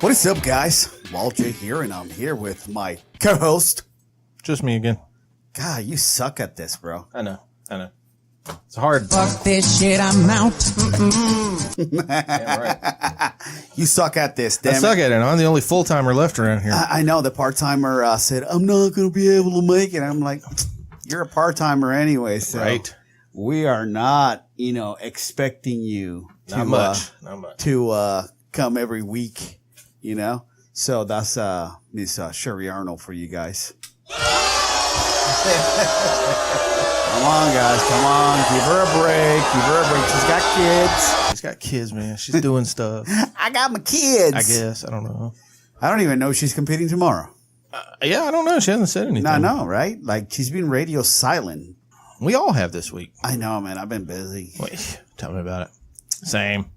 What is up, guys? Wal-J here, and I'm here with my co-host. Just me again. God, you suck at this, bro. I know. It's hard. Fuck this shit, I'm out. Damn right. You suck at this, damn I suck at it. I'm the only full-timer left around here. I know, the part-timer said, I'm not going to be able to make it. I'm like, you're a part-timer anyway, so Right. we are not, expecting you to, Not much. to come every week, So that's Miss Sherry Arnold for you guys. Come on, guys. Come on. Give her a break. She's got kids. She's got kids, man. She's doing stuff. I got my kids. I guess. I don't know. I don't even know if she's competing tomorrow. Yeah, I don't know. She hasn't said anything. I know, right? Like, she's been radio silent. We all have this week. I know, man. I've been busy. Wait, tell me about it. Same.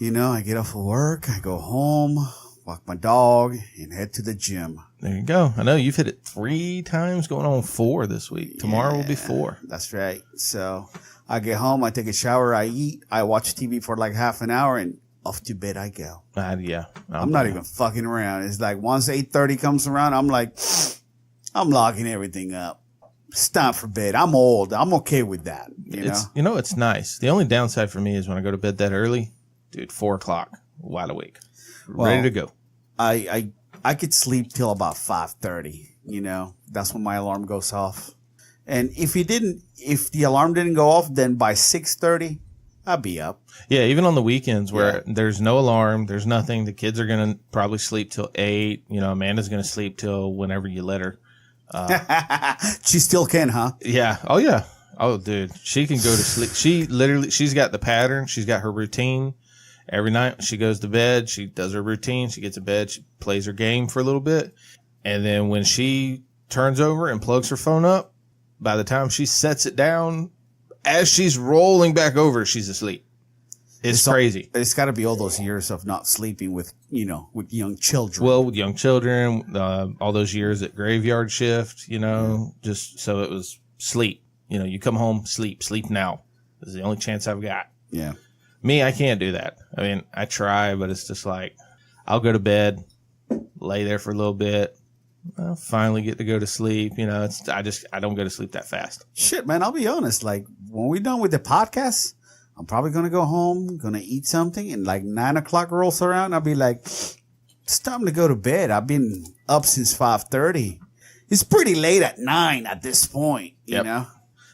I get off of work. I go home, walk my dog, and head to the gym. There you go. I know you've hit it 3 times, going on 4 this week. Tomorrow will be 4. That's right. So I get home, I take a shower, I eat, I watch TV for like half an hour, and off to bed I go. Yeah. I'm not even fucking around. It's like once 8:30 comes around, I'm like, I'm locking everything up. It's time for bed. I'm old. I'm okay with that. It's nice. The only downside for me is when I go to bed that early, dude, 4 o'clock, wide awake, ready to go. I could sleep till about 5:30. That's when my alarm goes off. And if the alarm didn't go off, then by 6:30, I'd be up. Yeah, even on the weekends where there's no alarm, there's nothing. The kids are going to probably sleep till 8. Amanda's going to sleep till whenever you let her. She still can, huh? Yeah. Oh, yeah. Oh, dude. She can go to sleep. She's got the pattern. She's got her routine. Every night she goes to bed. She does her routine. She gets to bed. She plays her game for a little bit. And then when she turns over and plugs her phone up, by the time she sets it down, as she's rolling back over, she's asleep. It's crazy. It's got to be all those years of not sleeping with young children. Well, with young children, all those years at graveyard shift, just so it was sleep. You come home, sleep now. This is the only chance I've got. Yeah. Me, I can't do that. I mean, I try, but it's just like, I'll go to bed, lay there for a little bit. I'll finally get to go to sleep. I don't go to sleep that fast. Shit, man, I'll be honest. Like, when we're done with the podcast, I'm probably going to go home, going to eat something, and like 9 o'clock rolls around, I'll be like, it's time to go to bed. I've been up since 5:30. It's pretty late at 9 at this point, you know?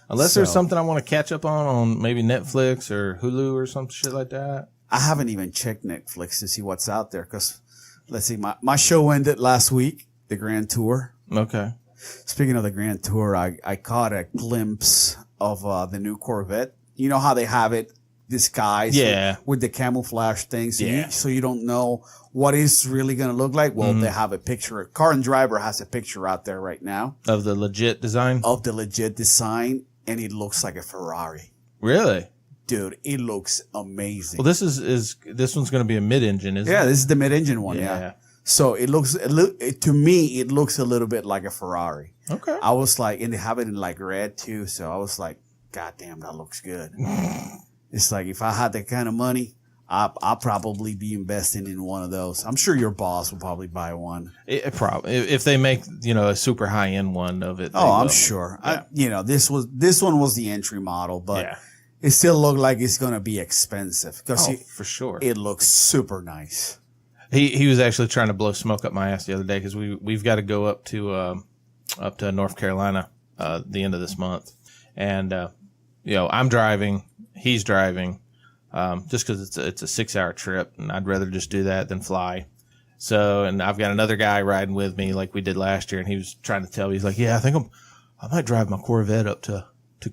Unless there's something I want to catch up on maybe Netflix or Hulu or some shit like that. I haven't even checked Netflix to see what's out there because, let's see, my show ended last week, the Grand Tour. Okay. Speaking of the Grand Tour, I caught a glimpse of the new Corvette. You know how they have it disguised with the camouflage things, so you don't know what it's really going to look like. Well, they have a picture. Car and Driver has a picture out there right now. Of the legit design? Of the legit design. And it looks like a Ferrari. Really? Dude, it looks amazing. Well, this one's going to be a mid-engine, isn't it? Yeah, this is the mid-engine one, yeah. So to me, it looks a little bit like a Ferrari. Okay. I was like, and they have it in like red too. So I was like, God damn, that looks good. It's like, if I had that kind of money, I'll probably be investing in one of those. I'm sure your boss will probably buy one. Probably, if they make a super high end one of it. Oh, I'm sure. Yeah. This one was the entry model, but it still looked like it's gonna be expensive because for sure it looks super nice. He was actually trying to blow smoke up my ass the other day because we've got to go up to North Carolina the end of this month, and I'm driving, he's driving. Just because it's a 6-hour trip, and I'd rather just do that than fly. So, and I've got another guy riding with me like we did last year, and he was trying to tell me, he's like, yeah, I might drive my Corvette up to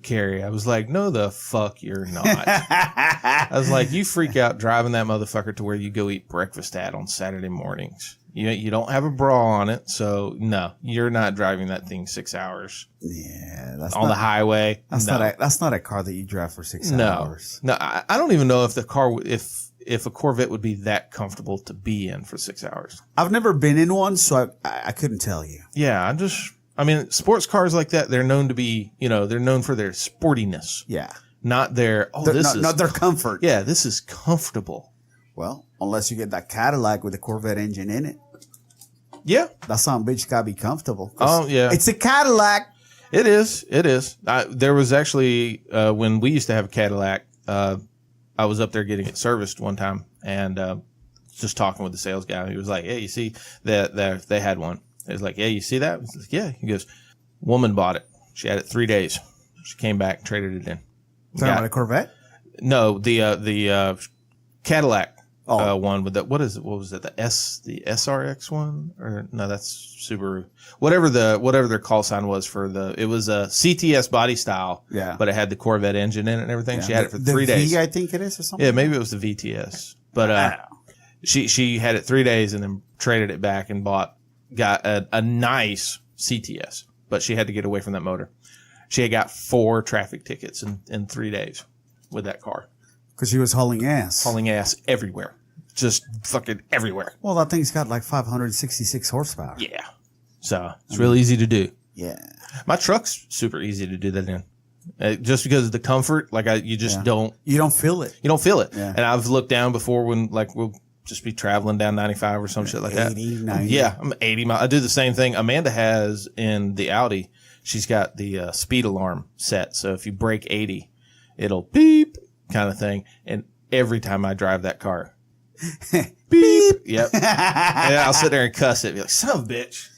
Cary. I was like, no, the fuck you're not. I was like, you freak out driving that motherfucker to where you go eat breakfast at on Saturday mornings. You don't have a bra on it, so no, you're not driving that thing 6 hours. Yeah, the highway. That's not a car that you drive for 6 hours. No, I don't even know if the car, if a Corvette would be that comfortable to be in for 6 hours. I've never been in one, so I couldn't tell you. Yeah, sports cars like that, they're known to be, they're known for their sportiness. Yeah. Not their, not their comfort. Yeah, this is comfortable. Well, unless you get that Cadillac with the Corvette engine in it. Yeah. That son bitch gotta be comfortable. Oh, yeah. It's a Cadillac. It is. It is. There was actually, when we used to have a Cadillac, I was up there getting it serviced one time and just talking with the sales guy. He was like, "Hey, you see that they had one?" He was like, "Yeah, you see that?" I was like, "Yeah." He goes, "Woman bought it. She had it 3 days. She came back and traded it in." Talking about a Corvette? No, the Cadillac one with the what was it? The SRX one? Or no, that's Subaru. Whatever their call sign was for it was a CTS body style. Yeah. But it had the Corvette engine in it and everything. Yeah. She had it for 3 days. V, I think it is, or something. Yeah, maybe it was the VTS. But she had it 3 days and then traded it back and got a nice CTS. But she had to get away from that motor. She had got 4 traffic tickets in 3 days with that car. Because she was hauling ass. Hauling ass everywhere. Just fucking everywhere. Well, that thing's got like 566 horsepower. Yeah. So it's real easy to do. Yeah. My truck's super easy to do that in. Just because of the comfort, you just don't. You don't feel it. You don't feel it. Yeah. And I've looked down before when we'll just be traveling down 95 or some shit like 80, that. 90. Yeah, I'm 80 miles. I do the same thing. Amanda has in the Audi. She's got the speed alarm set. So if you break 80, it'll beep kind of thing. And every time I drive that car, beep. Yep. And I'll sit there and cuss it. Be like, son of a bitch.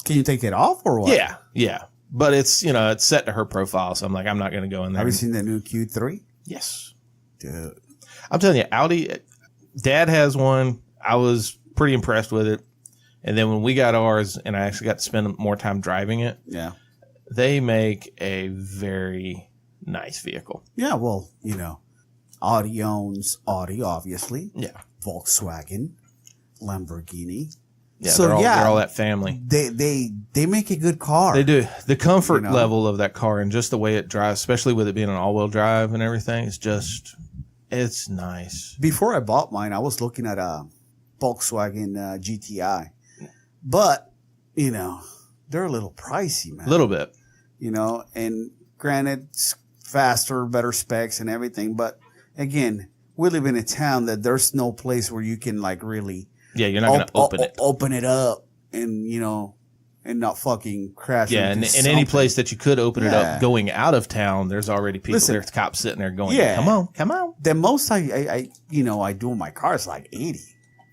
Can you take it off or what? Yeah. Yeah. But it's set to her profile. So I'm like, I'm not going to go in there. Have you seen the new Q3? Yes. Dude. I'm telling you, Audi, Dad has one. I was pretty impressed with it. And then when we got ours and I actually got to spend more time driving it, they make a very nice vehicle. Yeah, well, Audi owns Audi, obviously. Yeah. Volkswagen, Lamborghini. Yeah, so they're all that family. They make a good car. They do. The comfort level of that car and just the way it drives, especially with it being an all-wheel drive and everything, it's nice. Before I bought mine, I was looking at a Volkswagen GTI. But, they're a little pricey, man. A little bit. And granted, it's faster, better specs and everything. But, again, we live in a town that there's no place where you can, really... Yeah, you're not going to open it. Open it up and, and not fucking crash. Yeah, and in any place that you could open it up going out of town, there's already people, there's cops sitting there going, come on. The most I do in my car is like 80.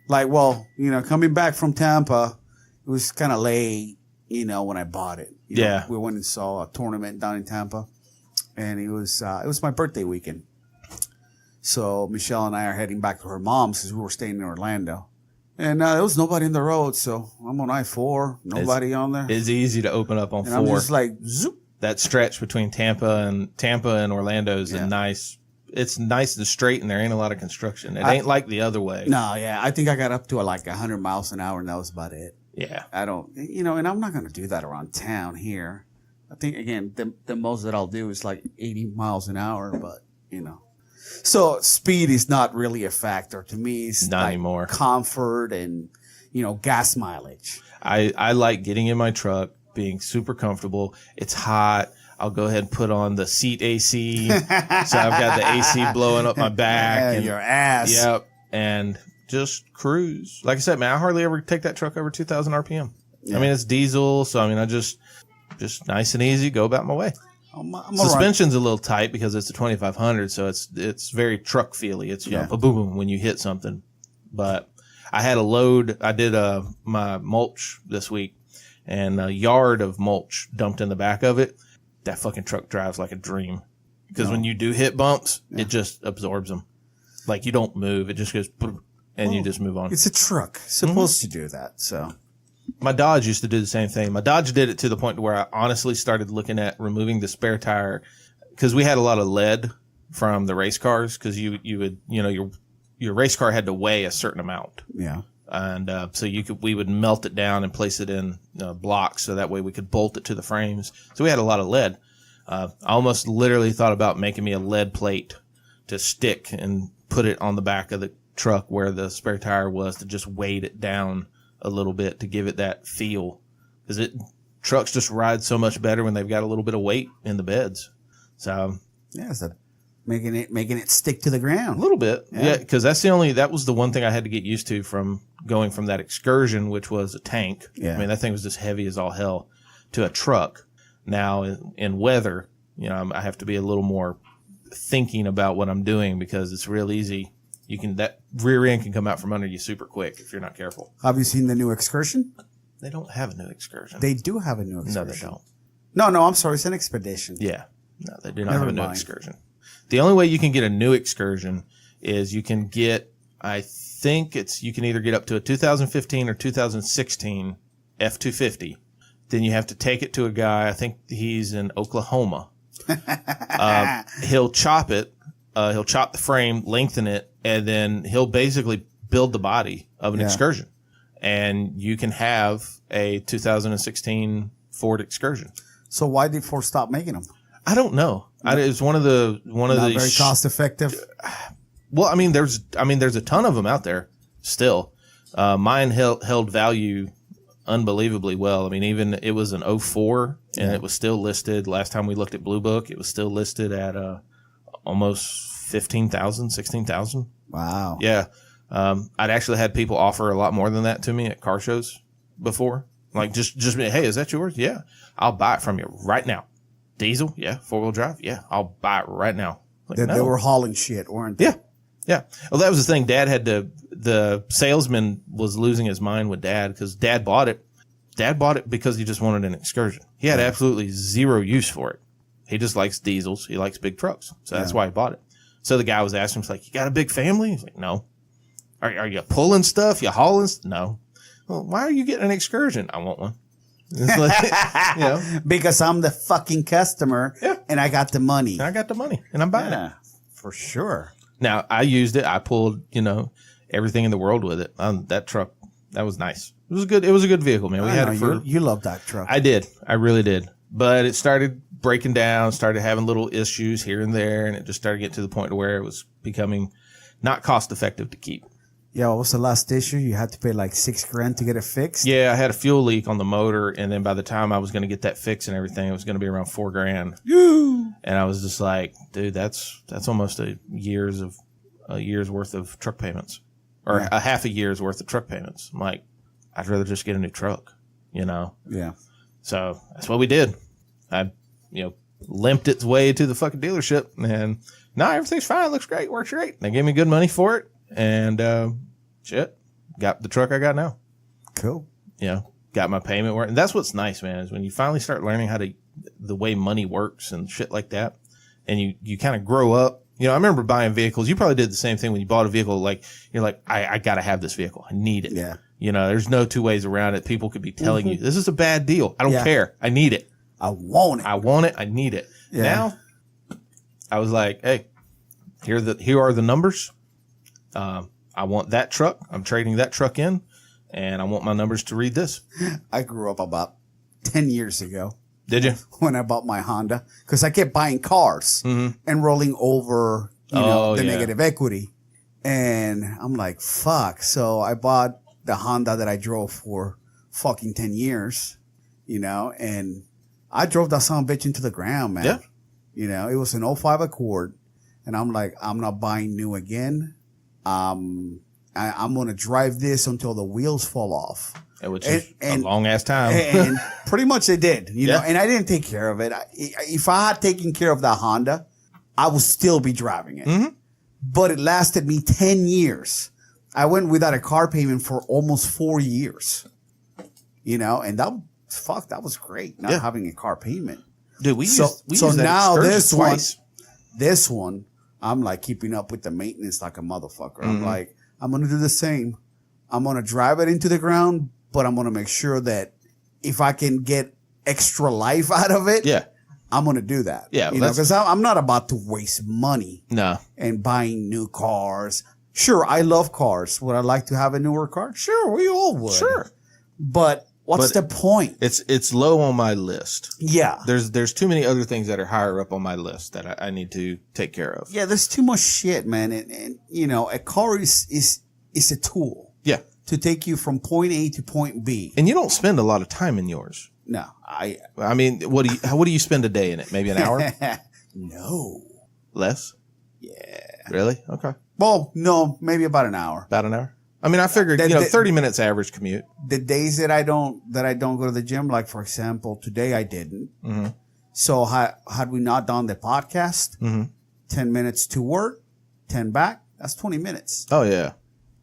Coming back from Tampa, it was kind of late, when I bought it. We went and saw a tournament down in Tampa, and it was my birthday weekend. So Michelle and I are heading back to her mom's because we were staying in Orlando. And there was nobody in the road, so I'm on I-4, nobody on there. It's easy to open up on 4. I'm just like, zoop. That stretch between Tampa and Orlando is it's nice and straight, and there ain't a lot of construction. It ain't like the other way. No, yeah. I think I got up to 100 miles an hour, and that was about it. Yeah. I don't, and I'm not going to do that around town here. I think, again, the most that I'll do is 80 miles an hour, but, So speed is not really a factor to me. It's not anymore. Comfort and, gas mileage. I like getting in my truck, being super comfortable. It's hot. I'll go ahead and put on the seat AC. So I've got the AC blowing up my back. And your ass. Yep. And just cruise. Like I said, man, I hardly ever take that truck over 2,000 RPM. Yeah. I mean, it's diesel. So, I just nice and easy, go about my way. Suspension's a little tight because it's a 2500, so it's very truck feely. It's boom boom when you hit something. But I had a load. I did my mulch this week, and a yard of mulch dumped in the back of it. That fucking truck drives like a dream because when you do hit bumps, it just absorbs them. Like you don't move; it just goes boom, and you just move on. It's a truck, it's supposed to do that. So. My Dodge used to do the same thing. My Dodge did it to the point where I honestly started looking at removing the spare tire because we had a lot of lead from the race cars because you would, your race car had to weigh a certain amount. Yeah. And so we would melt it down and place it in blocks so that way we could bolt it to the frames. So we had a lot of lead. I almost literally thought about making me a lead plate to stick and put it on the back of the truck where the spare tire was to just weight it down a little bit to give it that feel because trucks just ride so much better when they've got a little bit of weight in the beds. So yeah, Making it stick to the ground. A little bit. Yeah, because that was the one thing I had to get used to from going from that Excursion, which was a tank. Yeah. I mean, that thing was just heavy as all hell, to a truck. Now in weather, I have to be a little more thinking about what I'm doing, because it's real easy. That rear end can come out from under you super quick if you're not careful. Have you seen the new Excursion? They don't have a new Excursion. They do have a new Excursion. No, they don't. No, I'm sorry. It's an Expedition. Yeah. No, they do not have a new Excursion. The only way you can get a new Excursion is you can get, I think you can either get up to a 2015 or 2016 F-250. Then you have to take it to a guy, I think he's in Oklahoma. He'll chop it. He'll chop the frame, lengthen it, and then he'll basically build the body of an Excursion. And you can have a 2016 Ford Excursion. So why did Ford stop making them? I don't know. It's one of the Not very cost effective. Well, I mean, there's a ton of them out there still. Mine held value unbelievably well. I mean, even it was an 04 and it was still listed. Last time we looked at Blue Book, it was still listed at almost 15,000, 16,000. Wow. Yeah. I'd actually had people offer a lot more than that to me at car shows before. Like just hey, is that yours? Yeah. I'll buy it from you right now. Diesel? Yeah. 4-wheel drive? Yeah. I'll buy it right now. Like, they were hauling shit, weren't they? Yeah. Yeah. Well, that was the thing. Dad the salesman was losing his mind with Dad, because Dad bought it. Dad bought it because he just wanted an Excursion. He had absolutely zero use for it. He just likes diesels. He likes big trucks. So that's why he bought it. So the guy was asking him, he's like, you got a big family? He's like, no. Are you pulling stuff? You hauling? No. Well, why are you getting an Excursion? I want one. It's like, because I'm the fucking customer and I got the money. I got the money and I'm buying it. For sure. Now, I used it. I pulled, everything in the world with it. That truck, that was nice. It was good. It was a good vehicle, man. We had it for. You love that truck. I did. I really did. But it started breaking down, started having little issues here and there, and it just started getting to the point where it was becoming not cost effective to keep. Yeah, what was the last issue? You had to pay like $6,000 to get it fixed? Yeah, I had a fuel leak on the motor, and then by the time I was going to get that fixed and everything, it was going to be around $4,000. And I was just like, dude, that's almost a year's worth of truck payments, or a half a year's worth of truck payments. I'm like, I'd rather just get a new truck, Yeah. So that's what we did. I, limped its way to the fucking dealership, and now everything's fine. Looks great. Works great. They gave me good money for it. And, got the truck I got now. Cool. Got my payment work. And that's what's nice, man, is when you finally start learning the way money works and shit like that. And you kind of grow up. I remember buying vehicles. You probably did the same thing when you bought a vehicle. Like, you're like, I got to have this vehicle. I need it. Yeah. There's no two ways around it. People could be telling you, this is a bad deal. I don't care. I need it. I want it. I need it. Yeah. Now, I was like, hey, here are the numbers. I want that truck. I'm trading that truck in, and I want my numbers to read this. I grew up about 10 years ago. Did you? When I bought my Honda, because I kept buying cars and rolling over, the negative equity. And I'm like, fuck. So I bought the Honda that I drove for fucking 10 years, and I drove that son of a bitch into the ground, man. Yeah. It was an 05 Accord. And I'm like, I'm not buying new again. I'm going to drive this until the wheels fall off. Which is a long ass time. And pretty much they did, and I didn't take care of it. If I had taken care of that Honda, I would still be driving it. Mm-hmm. But it lasted me 10 years. I went without a car payment for almost 4 years, and that was great. Not having a car payment. Dude, we used now that this one, I'm like keeping up with the maintenance like a motherfucker. I'm like, I'm going to do the same. I'm going to drive it into the ground, but I'm going to make sure that if I can get extra life out of it, I'm going to do that. Yeah. Because I'm not about to waste money and buying new cars. Sure, I love cars. Would I like to have a newer car? Sure, we all would. Sure. But what's the point? It's low on my list. Yeah. There's too many other things that are higher up on my list that I need to take care of. Yeah, there's too much shit, man. And a car is a tool. Yeah. To take you from point A to point B. And you don't spend a lot of time in yours. No. I mean, what do you spend a day in it? Maybe an hour? No. Less? Yeah. Really? Okay. Well, no, maybe about an hour. About an hour? I mean, I figured, 30 minutes average commute. The days that I don't go to the gym, like, for example, today I didn't. Mm-hmm. So had we not done the podcast, 10 minutes to work, 10 back, that's 20 minutes. Oh, yeah.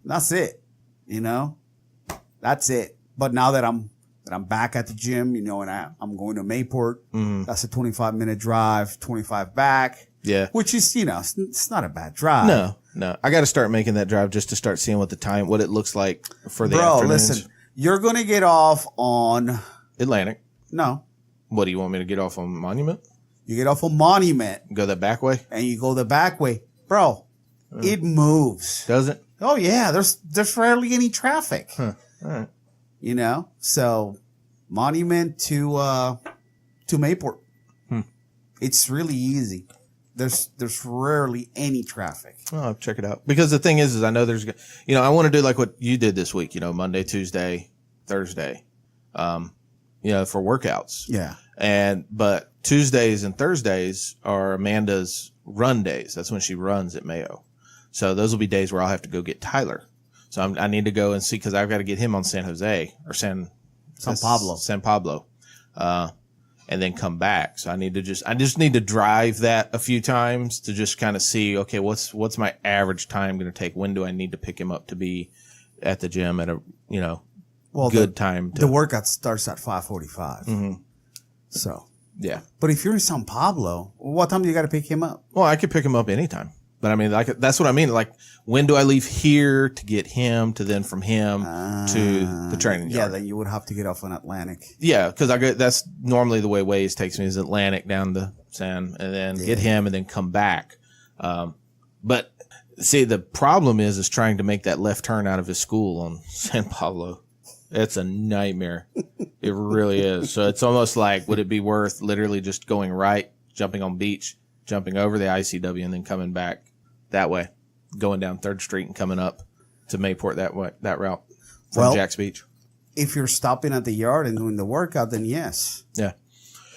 That's it. That's it. But now that I'm back at the gym, and I'm going to Mayport, that's a 25-minute drive, 25 back. Yeah. Which is, it's not a bad drive. No. I got to start making that drive just to start seeing what it looks like for the afternoons. Listen, you're going to get off on Atlantic. No. What do you want me to get off on Monument? You get off on Monument. Go that back way? And you go the back way. Bro, it moves. Does it? Oh, yeah. There's rarely any traffic. Huh. All right. So Monument to Mayport. It's really easy. There's rarely any traffic. Oh, I'll check it out. Because the thing is I know there's, I want to do like what you did this week, Monday, Tuesday, Thursday, for workouts. Yeah. But Tuesdays and Thursdays are Amanda's run days. That's when she runs at Mayo. So those will be days where I'll have to go get Tyler. So I need to go and see, because I've got to get him on San Jose or San Pablo. And then come back. So I just need to drive that a few times to just kind of see, okay, what's my average time going to take? When do I need to pick him up to be at the gym at a, good time? The workout starts at 5:45. Mm-hmm. So. Yeah. But if you're in San Pablo, what time do you got to pick him up? Well, I could pick him up anytime. But I mean, that's what I mean. Like, when do I leave here to get him to then from him to the training yard? Yeah, then you would have to get off on Atlantic. Yeah, because that's normally the way Waze takes me, is Atlantic down to San, and then get him and then come back. But see, the problem is trying to make that left turn out of his school on San Pablo. It's a nightmare. It really is. So it's almost like, would it be worth literally just going right, jumping on beach, jumping over the ICW, and then coming back that way, going down 3rd Street and coming up to Mayport that route from Jack's Beach? If you're stopping at the yard and doing the workout, then yes. Yeah.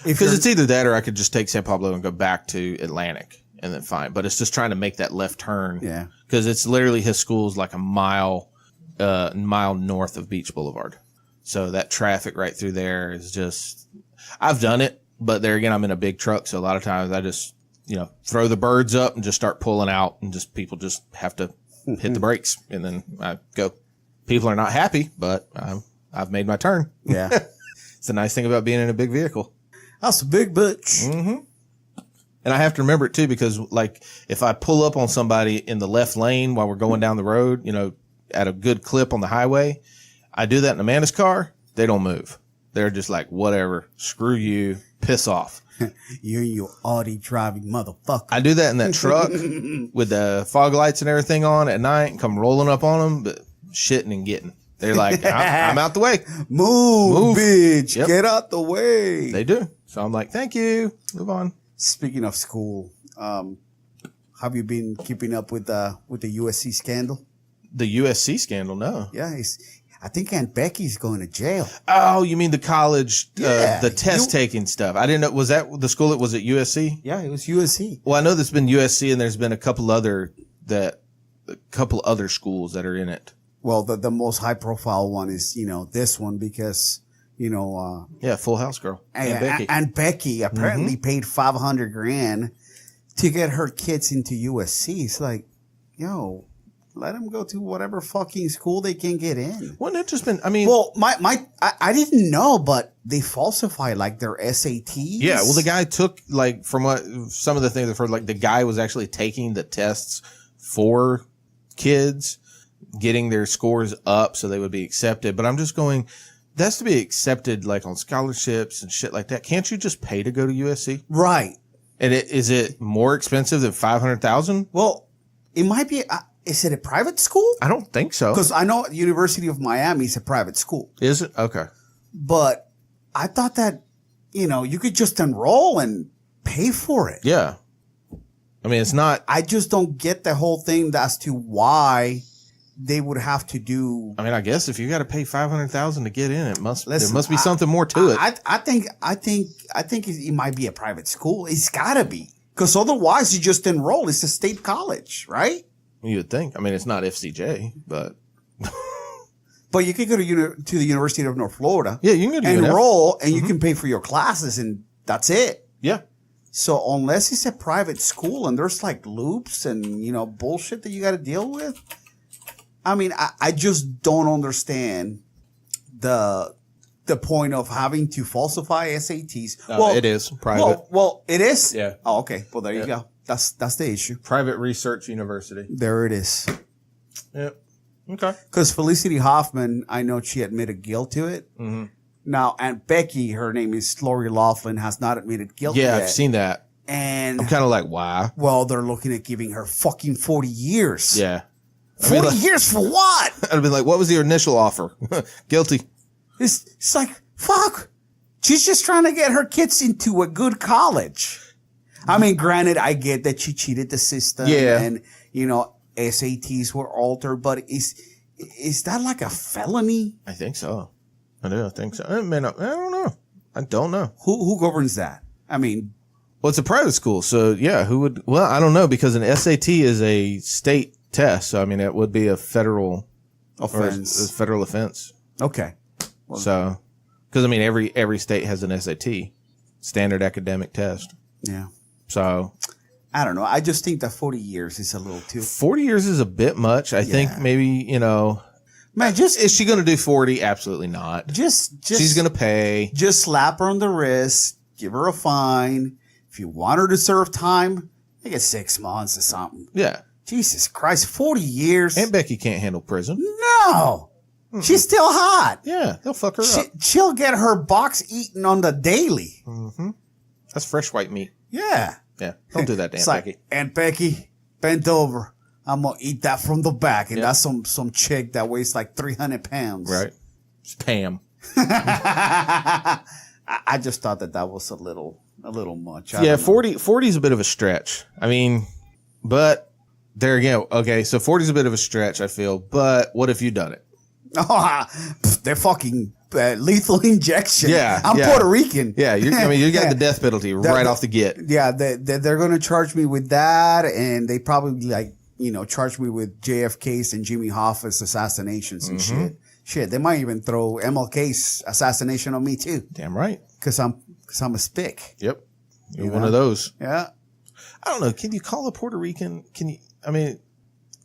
Because it's either that or I could just take San Pablo and go back to Atlantic and then fine. But it's just trying to make that left turn. Yeah. Because it's literally, his school's like a mile north of Beach Boulevard. So that traffic right through there is just, I've done it, but there again, I'm in a big truck. So a lot of times I just, throw the birds up and just start pulling out, and people just have to hit the brakes, and then I go. People are not happy, but I've made my turn. Yeah. It's the nice thing about being in a big vehicle. That's a big bitch. Mm-hmm. And I have to remember it too, because like, if I pull up on somebody in the left lane while we're going down the road, at a good clip on the highway, I do that in Amanda's car. They don't move. They're just like, whatever, screw you, piss off. You and your Audi driving motherfucker. I do that in that truck with the fog lights and everything on at night and come rolling up on them, but shitting and getting. They're like, I'm out the way. Move, bitch. Yep. Get out the way. They do. So I'm like, thank you. Move on. Speaking of school, have you been keeping up with the USC scandal? The USC scandal? No. Yeah, I think Aunt Becky's going to jail. Oh, you mean the college, the test taking stuff? I didn't know. Was that the school that was at USC? Yeah, it was USC. Well, I know there's been USC and there's been a couple other schools that are in it. Well, the most high profile one is, this one because, Full House girl. Aunt Becky apparently paid $500,000 to get her kids into USC. It's like, let them go to whatever fucking school they can get in. Wouldn't it just been, well, I didn't know, but they falsified like their SATs. Yeah. Well, the guy took from what some of the things I've heard, the guy was actually taking the tests for kids, getting their scores up so they would be accepted. But I'm just going, that's to be accepted on scholarships and shit like that. Can't you just pay to go to USC? Right. And is it more expensive than $500,000? Well, it might be. Is it a private school? I don't think so. Because I know University of Miami is a private school. Is it? Okay. But I thought that, you could just enroll and pay for it. Yeah. It's not. I just don't get the whole thing as to why they would have to do. I guess if you got to pay $500,000 to get in, there must be something more to it. I think it might be a private school. It's gotta be. Because otherwise, you just enroll. It's a state college, right? You would think. I mean, it's not FCJ, but... But you can go to the University of North Florida. Yeah, you can go to enroll, and you can pay for your classes, and that's it. Yeah. So unless it's a private school and there's like loops and, bullshit that you got to deal with. I mean, I just don't understand the point of having to falsify SATs. Well, it is private. Well, it is? Yeah. Oh, okay. Well, there you go. That's the issue. Private research university. There it is. Yeah. Okay. Because Felicity Hoffman, I know she admitted guilt to it. Mm-hmm. Now, Aunt Becky, her name is Lori Loughlin, has not admitted guilt yet. Yeah, I've seen that. And I'm kind of like, why? Well, they're looking at giving her fucking 40 years. Yeah. 40 years for what? I'd have been like, what was your initial offer? Guilty. It's like, fuck. She's just trying to get her kids into a good college. I mean, granted, I get that she cheated the system. Yeah. And, SATs were altered, but is that like a felony? I think so. I think so. I don't know. I don't know. Who governs that? I mean, well, it's a private school, so yeah, who would? Well, I don't know, because an SAT is a state test, so I mean, it would be a federal offense. A federal offense. Okay. Well, so, because I mean, every state has an SAT, standard academic test. Yeah. So, I don't know. I just think that 40 years is a little too. 40 years is a bit much. I think maybe, man, is she going to do 40? Absolutely not. Just she's going to pay. Just slap her on the wrist, give her a fine. If you want her to serve time, make it 6 months or something. Yeah. Jesus Christ, 40 years. Aunt Becky can't handle prison. No. Mm-hmm. She's still hot. Yeah, they'll fuck her up. She'll get her box eaten on the daily. Mm-hmm. That's fresh white meat. Yeah. Yeah, don't do that to Aunt Becky. Aunt Becky, bent over. I'm going to eat that from the back. And that's some chick that weighs like 300 pounds. Right. It's Pam. I just thought that was a little much. Yeah, 40 is a bit of a stretch. I mean, but there again, okay, so 40 is a bit of a stretch, I feel. But what if you done it? Oh, they're fucking lethal injection. Yeah, I'm Puerto Rican. Yeah, you got the death penalty right off the get. Yeah, they're going to charge me with that, and they probably charge me with JFK's and Jimmy Hoffa's assassinations and shit. Shit, they might even throw MLK's assassination on me too. Damn right. Because I'm a spick. Yep, you're one of those. Yeah. I don't know. Can you call a Puerto Rican? Can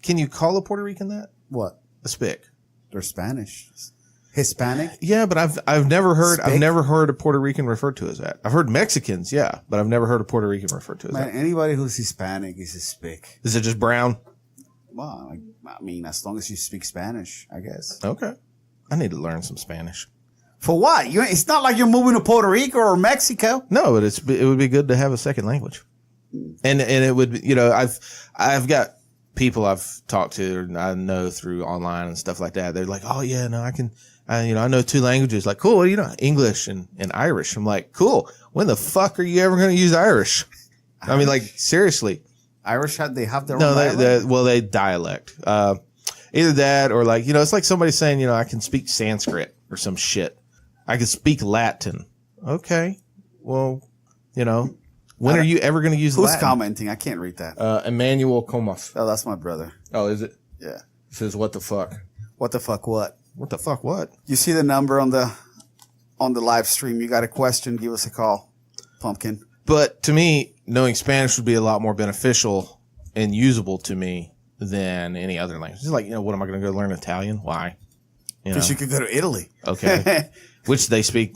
you call a Puerto Rican that? What? A spick. They're Spanish. Hispanic? Yeah, but I've never heard a Puerto Rican referred to as that. I've heard Mexicans, yeah, but I've never heard a Puerto Rican referred to as that. Anybody who's Hispanic is a spick. Is it just brown? Well, I mean, as long as you speak Spanish, I guess. Okay. I need to learn some Spanish. For what? It's not like you're moving to Puerto Rico or Mexico. No, but it would be good to have a second language. And it would, I've got people I've talked to and I know through online and stuff like that. They're like, oh yeah, no, I know 2 languages. Like, cool. English and Irish. I'm like, cool. When the fuck are you ever going to use Irish? I mean, like, seriously. Irish, they have their own dialect? They dialect. Either that or like, it's like somebody saying, I can speak Sanskrit or some shit. I can speak Latin. Okay. Well, when are you ever going to use Latin? Who's commenting? I can't read that. Emmanuel Comas. Oh, that's my brother. Oh, is it? Yeah. It says, what the fuck? What the fuck what? What the fuck what? You see the number on the live stream. You got a question, give us a call. Pumpkin. But to me, knowing Spanish would be a lot more beneficial and usable to me than any other language. It's like, what am I going to go learn Italian? Why? Because you could go to Italy. Okay. Which they speak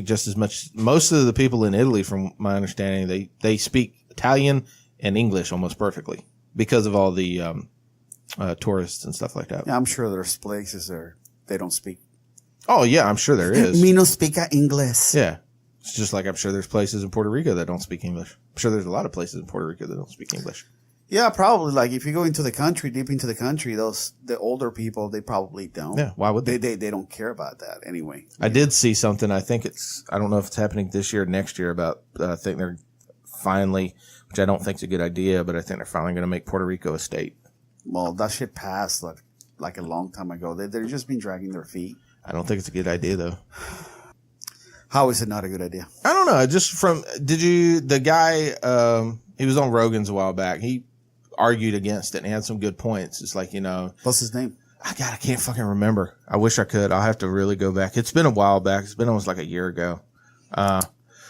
just as much. Most of the people in Italy, from my understanding, they speak Italian and English almost perfectly because of all the tourists and stuff like that. Yeah, I'm sure there's places they don't speak. Oh yeah, I'm sure there is. Me no speak English. Yeah, it's just like I'm sure there's places in Puerto Rico that don't speak English. I'm sure there's a lot of places in Puerto Rico that don't speak English. Yeah, probably. Like if you go into the country, deep into the country, the older people, they probably don't. Yeah, why would they? They don't care about that anyway. I did see something. I don't know if it's happening this year or next year about, I think they're finally, which I don't think is a good idea, but I think they're finally going to make Puerto Rico a state. Well, that shit passed like a long time ago. They've just been dragging their feet. I don't think it's a good idea though. How is it not a good idea? I don't know. The guy, he was on Rogan's a while back. He argued against it and he had some good points. It's like, What's his name? I can't fucking remember. I wish I could. I'll have to really go back. It's been a while back. It's been almost like a year ago. But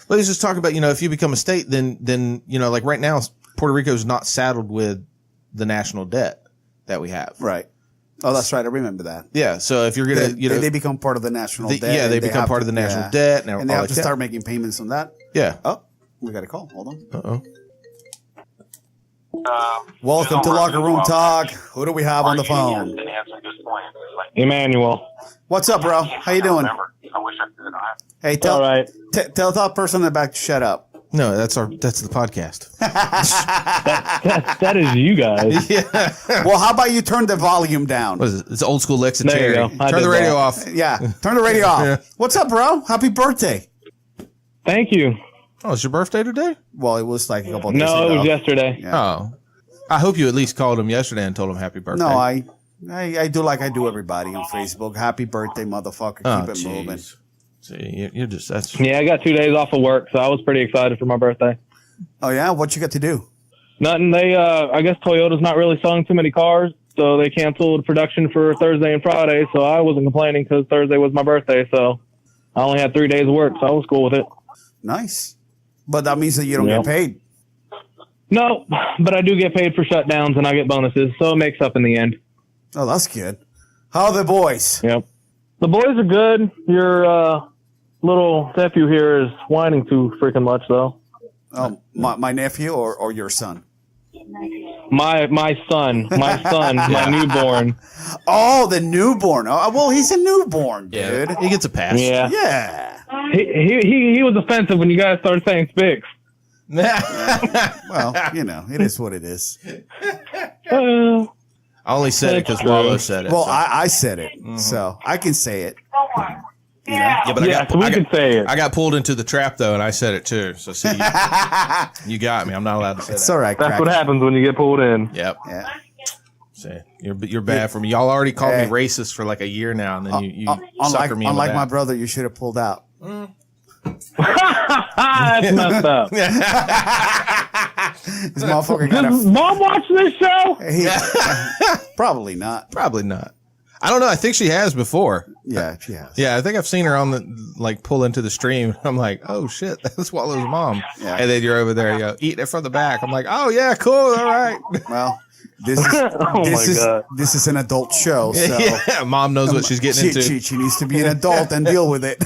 he's just talking about, if you become a state, then, like right now, Puerto Rico is not saddled with the national debt that we have. Right. Oh, that's right. I remember that. Yeah. So if you're going to, they become part of the national debt. Yeah, they become part of the national debt. And they have to start making payments on that. Yeah. Oh, we got a call. Hold on. Uh-oh. Welcome to Locker Room Talk. Who do we have on the phone? Emmanuel. What's up, bro? How you doing? Hey, tell that person in the back to shut up. No, that's the podcast. that is you guys. Yeah. Well, how about you turn the volume down? What is it? It's old school Lexa There Cherry. you go. Turn the radio off. Yeah, turn the radio off. Yeah. What's up, bro? Happy birthday. Thank you. Oh, it's your birthday today? Well, it was like a couple of days ago. No, it was yesterday. Yeah. Oh. I hope you at least called him yesterday and told him happy birthday. No, I do like I do everybody on Facebook. Happy birthday, motherfucker. Keep it moving. See, you're just, that's... Yeah, I got 2 days off of work, so I was pretty excited for my birthday. Oh, yeah? What you got to do? Nothing. They, I guess Toyota's not really selling too many cars, so they canceled production for Thursday and Friday, so I wasn't complaining because Thursday was my birthday, so I only had 3 days of work, so I was cool with it. Nice. But that means that you don't get paid. No, but I do get paid for shutdowns, and I get bonuses, so it makes up in the end. Oh, that's good. How are the boys? Yep. The boys are good. Your little nephew here is whining too freaking much, though. Oh, my nephew or your son? My son, my newborn. Oh, the newborn. Oh, well, he's a newborn, Yeah, dude. he gets a pass. Yeah. Yeah. He was offensive when you guys started saying Spix. Well, it is what it is. I only said it because Walo said it. Well, so. I said it, so I can say it. Yeah, but we can say it. I got pulled into the trap though, and I said it too. So see, you got me. I'm not allowed to say It's that. all right. That's what happens when you get pulled in. Yep. Yeah. See, you're bad for me. Y'all already called me racist for like a year now, and then you sucker me. Unlike my brother, you should have pulled out. That's messed up. This motherfucker got Does Mom watch this show? Probably not. Probably not. I don't know. I think she has before. Yeah, she has. Yeah, I think I've seen her on the pull into the stream. I'm like, oh shit, that's Wallow's mom. Yeah. And then you're over there, eating it from the back. I'm like, oh yeah, cool, all right. Well, this is an adult show, so yeah, mom knows what she's getting into. She needs to be an adult and deal with it.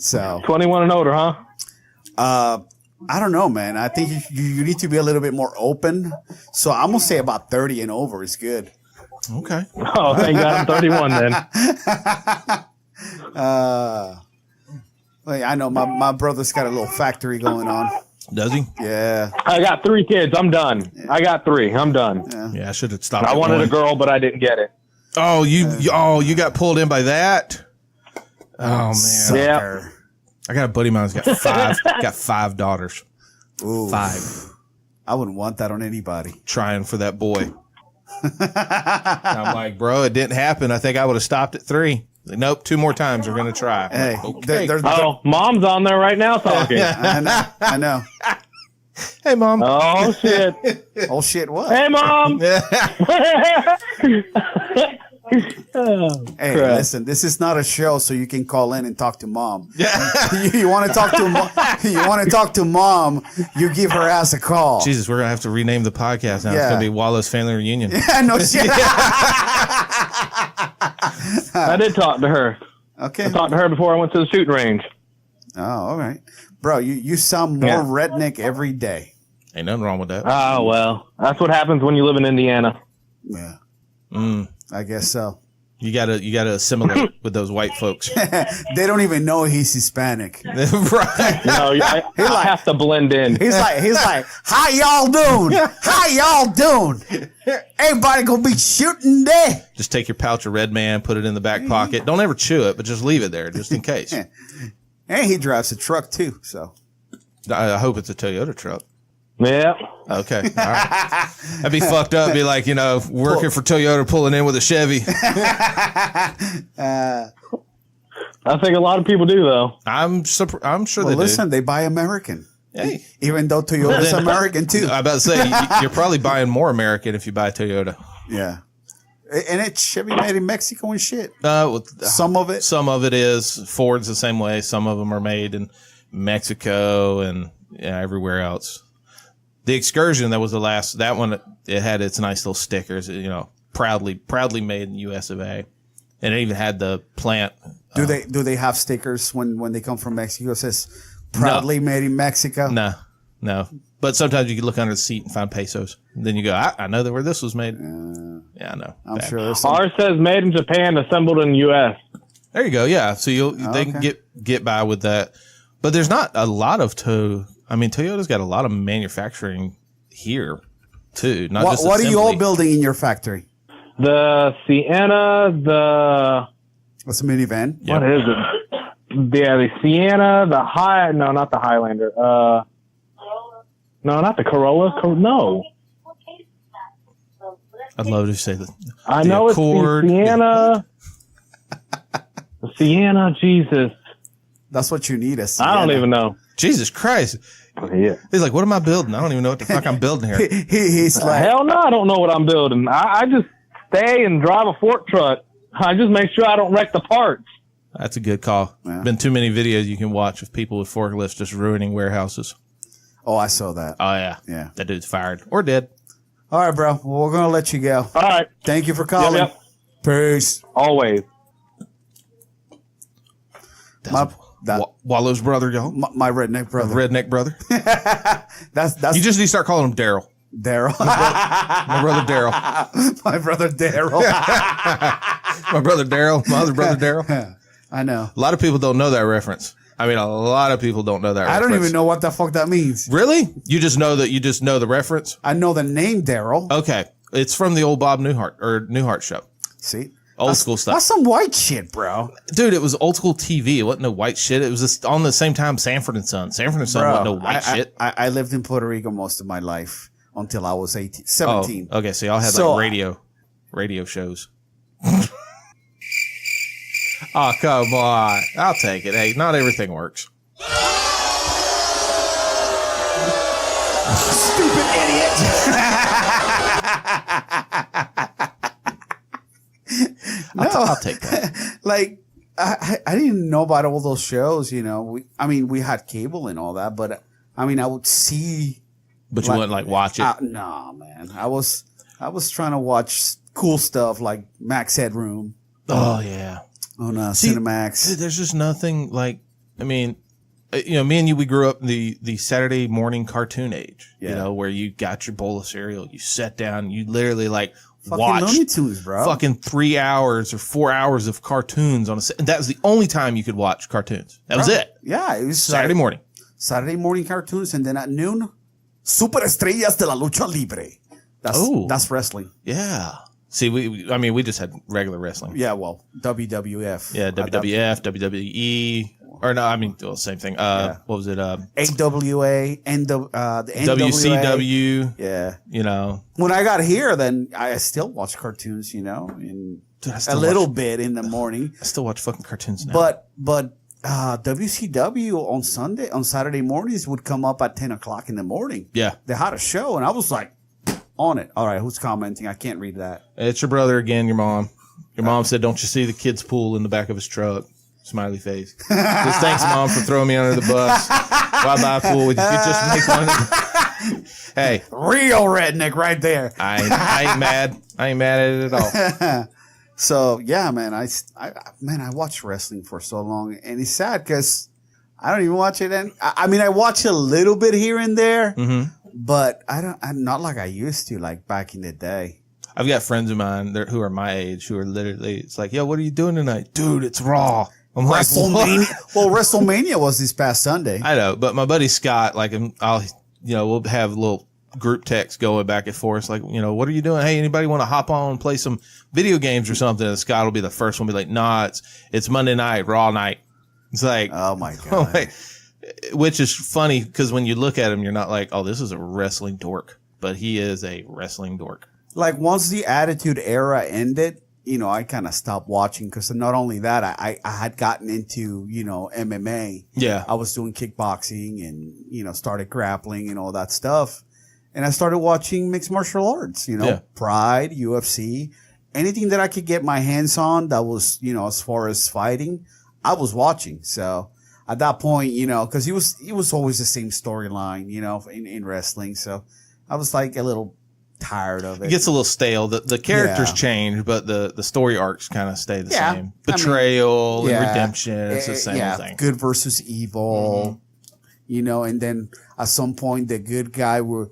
So 21 and older, huh? I don't know, man. I think you need to be a little bit more open. So I'm gonna say about 30 and over is good. Okay. Oh, thank God I'm 31 then. I know my brother's got a little factory going on. Does he? Yeah. I got 3 kids. I'm done. I got 3. I'm done. Yeah, I should have stopped. I wanted a girl, but I didn't get it. Oh, you got pulled in by that? Oh man. Sucker. I got a buddy of mine who's got 5 daughters. Ooh. 5. I wouldn't want that on anybody. Trying for that boy. I'm like, bro, it didn't happen. I think I would have stopped at 3. Like, nope, 2 more times we're gonna try. Hey, like, okay. Mom's on there right now talking. I know. Hey, mom. Oh shit. Oh shit! What? Hey, Mom. Hey, listen, this is not a show, so you can call in and talk to mom. You want to talk to mom? You want to talk to mom? You give her ass a call. Jesus, we're gonna have to rename the podcast now. Yeah. It's gonna be Wallow's Family Reunion. Yeah, no shit. I did talk to her. Okay. I talked to her before I went to the shooting range. Oh, all right, bro. You sound more redneck every day. Ain't nothing wrong with that. Oh well, that's what happens when you live in Indiana. Yeah. Mm. I guess so. You gotta assimilate with those white folks. They don't even know he's Hispanic. Right. No, I have to blend in. He's like, how y'all doing? How y'all doing? Everybody gonna be shooting there. Just take your pouch of Red Man, put it in the back pocket. Don't ever chew it, but just leave it there just in case. And he drives a truck too, so. I hope it's a Toyota truck. Yeah. Okay. All right. That'd be fucked up. Be like, working for Toyota, pulling in with a Chevy. I think a lot of people do, though. I'm sure they listen, they buy American. Hey. Even though Toyota's American, too. I'm about to say, you're probably buying more American if you buy Toyota. Yeah. And it's Chevy made in Mexico and shit. Some of it is. Ford's the same way. Some of them are made in Mexico and everywhere else. The Excursion, that was the last. That one, it had its nice little stickers. Proudly made in U.S. of A. And it even had the plant. Do they have stickers when they come from Mexico? It says proudly made in Mexico. No. But sometimes you can look under the seat and find pesos. And then you go, I know where this was made. Yeah, I know. I'm sure. Ours says made in Japan, assembled in U.S. There you go. Yeah. So they can get by with that. But there's not a lot of Toyota's got a lot of manufacturing here too. Not just what are you all building in your factory? The Sienna, what's a minivan? What is it? Yeah, the Sienna, not the Highlander. No, not the Corolla. No. I'd love to say that. I know Accord. It's the Sienna. The Sienna, Jesus. That's what you need, a Sienna. I don't even know. Jesus Christ. Yeah. He's like, what am I building? I don't even know what the fuck I'm building here. He's like, hell no, I don't know what I'm building. I just stay and drive a fork truck. I just make sure I don't wreck the parts. That's a good call. Yeah. Been too many videos you can watch of people with forklifts just ruining warehouses. Oh, I saw that. Oh, yeah. Yeah. That dude's fired or dead. All right, bro. Well, we're going to let you go. All right. Thank you for calling. Yep. Peace. Always. Wallow's brother, y'all. My redneck brother. Redneck brother. that's You just need to start calling him Daryl. Daryl. My brother Daryl. My brother Daryl. My brother Daryl. My other brother Daryl. I know. A lot of people don't know that reference. I mean, a lot of people don't know that reference. I don't even know what the fuck that means. Really? You just know the reference? I know the name Daryl. Okay. It's from the old Bob Newhart show. See? Old school stuff. That's some white shit, bro. Dude, it was old school TV. It wasn't no white shit. It was just on the same time Sanford and Son. Sanford and Son wasn't no white shit. I lived in Puerto Rico most of my life until I was 17. Oh, okay. So y'all had like radio shows. Oh, come on. I'll take it. Hey, not everything works. Stupid idiot. I'll take that. Like, I didn't know about all those shows, you know. We had cable and all that, but I would see. But you wouldn't like watch it? No, man. I was trying to watch cool stuff like Max Headroom. Oh, yeah. On Cinemax. Dude, there's just nothing like, me and you, we grew up in the Saturday morning cartoon age, where you got your bowl of cereal, you sat down, you literally like watched Looney Tunes, bro. Fucking 3 hours or 4 hours of cartoons and that was the only time you could watch cartoons. That was it. Yeah, it was Saturday morning. Saturday morning cartoons, and then at noon, Superestrellas de la Lucha Libre. That's wrestling. Yeah. See, we just had regular wrestling. Yeah, well, WWF. Yeah, WWF, WWE, or no, same thing. What was it? AWA, the WCW. Yeah. When I got here, then I still watch cartoons, and a little bit in the morning. I still watch fucking cartoons now. But WCW on Saturday mornings would come up at 10 o'clock in the morning. Yeah. They had a show, and I was like, on it. All right, who's commenting? I can't read that. It's your brother again, your mom. Your mom said, don't you see the kid's pool in the back of his truck? Smiley face. Just thanks, Mom, for throwing me under the bus. Why buy a pool? You just make fun of Hey. Real redneck right there. I ain't mad. I ain't mad at it at all. So, yeah, man, I watched wrestling for so long, and it's sad because I don't even watch it. I watch a little bit here and there. Mm-hmm. But I'm not like I used to, like back in the day. I've got friends of mine who are my age who are literally, it's like, yo, what are you doing tonight? Dude, it's Raw. I'm like, WrestleMania. Well, WrestleMania was this past Sunday. I know, but my buddy Scott, like, we'll have little group text going back and forth. Like, what are you doing? Hey, anybody want to hop on and play some video games or something? And Scott will be the first one to be like, nah, it's Monday night, Raw night. It's like, oh my God. Like, which is funny because when you look at him, you're not like, oh, this is a wrestling dork. But he is a wrestling dork. Like once the Attitude Era ended, I kind of stopped watching because not only that, I had gotten into, MMA. Yeah. I was doing kickboxing and, started grappling and all that stuff. And I started watching mixed martial arts, Pride, UFC, anything that I could get my hands on that was, as far as fighting, I was watching. So at that point, because it was always the same storyline, in wrestling. So I was like a little tired of it. It gets a little stale. The characters change, but the story arcs kind of stay the same. Betrayal and redemption. It's the same thing. Good versus evil, and then at some point the good guy will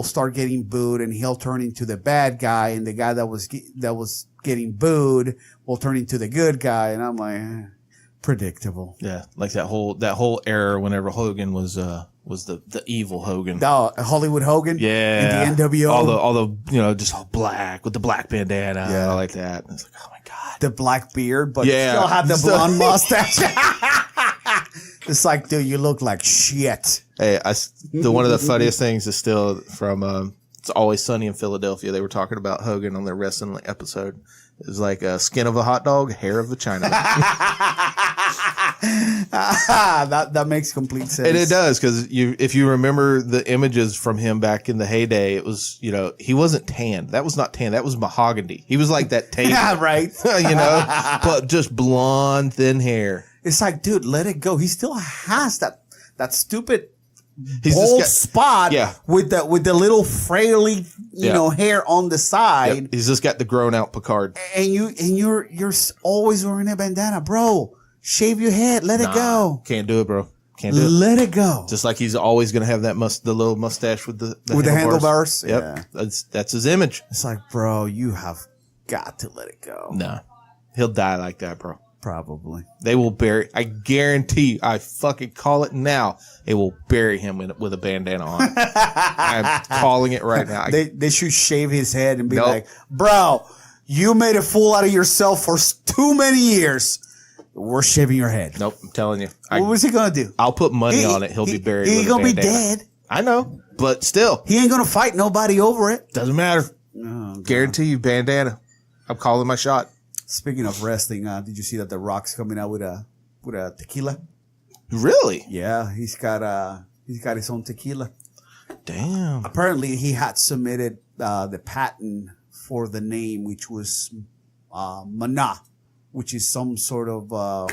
start getting booed and he'll turn into the bad guy, and the guy that was getting booed will turn into the good guy. And I'm like, predictable. Yeah. Like that whole era whenever Hogan was the evil Hogan. Oh, Hollywood Hogan? Yeah. In the NWO. All the, just all black with the black bandana. Yeah. I like that. And it's like, oh my God. The black beard, but still had the blonde mustache. It's like, dude, you look like shit. Hey, one of the funniest things is still from, It's Always Sunny in Philadelphia. They were talking about Hogan on their wrestling episode. It was like skin of a hot dog, hair of a Chinaman. That makes complete sense. And it does, because if you remember the images from him back in the heyday, it was, he wasn't tanned. That was not tan. That was mahogany. He was like that table. Yeah, right. But just blonde, thin hair. It's like, dude, let it go. He still has that stupid bald spot with the little fraily, hair on the side. Yep. He's just got the grown out Picard. And you're always wearing a bandana, bro. Shave your head. Let it go. Can't do it, bro. Can't do it. Let it go. Just like he's always going to have that the little mustache with the handlebars. Yep. Yeah. That's his image. It's like, bro, you have got to let it go. No. He'll die like that, bro. Probably. They will bury, I guarantee you, I fucking call it now, they will bury him with a bandana on. I'm calling it right now. They should shave his head and be like, bro, you made a fool out of yourself for too many years. We're shaving your head. Nope, I'm telling you. What was he going to do? I'll put money on it. He'll be buried with a bandana. He's going to be dead. I know, but still. He ain't going to fight nobody over it. Doesn't matter. Oh, guarantee you, bandana. I'm calling my shot. Speaking of wrestling, did you see that The Rock's coming out with a tequila? Really? Yeah, he's got his own tequila. Damn. Apparently, he had submitted the patent for the name, which was Mana, which is some sort of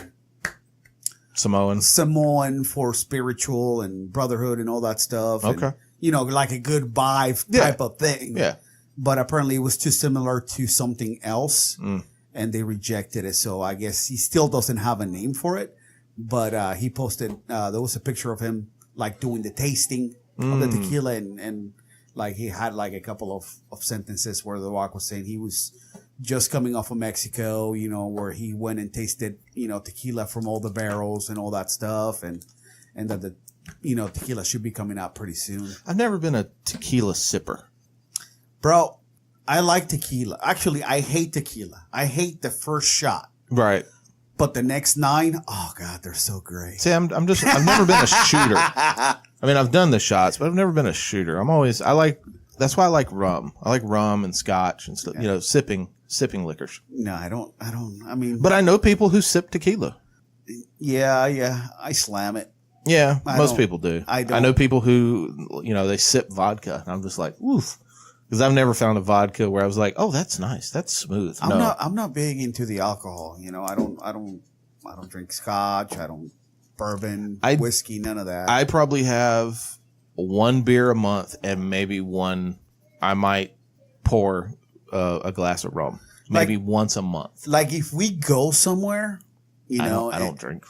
Samoan for spiritual and brotherhood and all that stuff. Okay. And, like a good vibe type of thing. Yeah. But apparently, it was too similar to something else. And they rejected it. So I guess he still doesn't have a name for it. But he posted, there was a picture of him like doing the tasting of the tequila. And like he had like a couple of sentences where The Rock was saying he was just coming off of Mexico, where he went and tasted, tequila from all the barrels and all that stuff. And that the, tequila should be coming out pretty soon. I've never been a tequila sipper. Bro. I like tequila. Actually, I hate tequila. I hate the first shot. Right. But the next 9, oh God, they're so great. See, I've never been a shooter. I mean, I've done the shots, but I've never been a shooter. That's why I like rum. I like rum and scotch and stuff, sipping liquors. No, I don't. But I know people who sip tequila. Yeah. I slam it. Yeah, most people do. I don't. I know people who, they sip vodka. And I'm just like, oof. Because I've never found a vodka where I was like, "Oh, that's nice, that's smooth." I'm not big into the alcohol. I don't drink scotch. I don't bourbon, whiskey, none of that. I probably have one beer a month, and maybe one. I might pour a glass of rum, maybe once a month. Like if we go somewhere, I don't drink,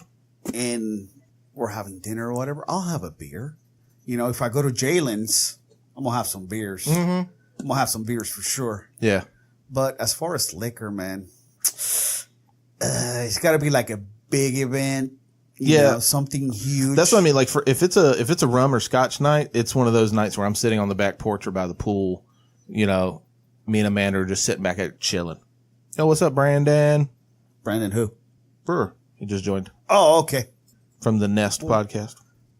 and we're having dinner or whatever, I'll have a beer. If I go to Jalen's, I'm gonna have some beers. Mm-hmm. I'm going to have some beers for sure. Yeah. But as far as liquor, man, it's got to be like a big event. You know, something huge. That's what I mean. Like if it's a rum or scotch night, it's one of those nights where I'm sitting on the back porch or by the pool, me and Amanda are just sitting back at chilling. Yo, what's up, Brandon? Brandon who? Brewer. He just joined. Oh, okay. From the Nest podcast.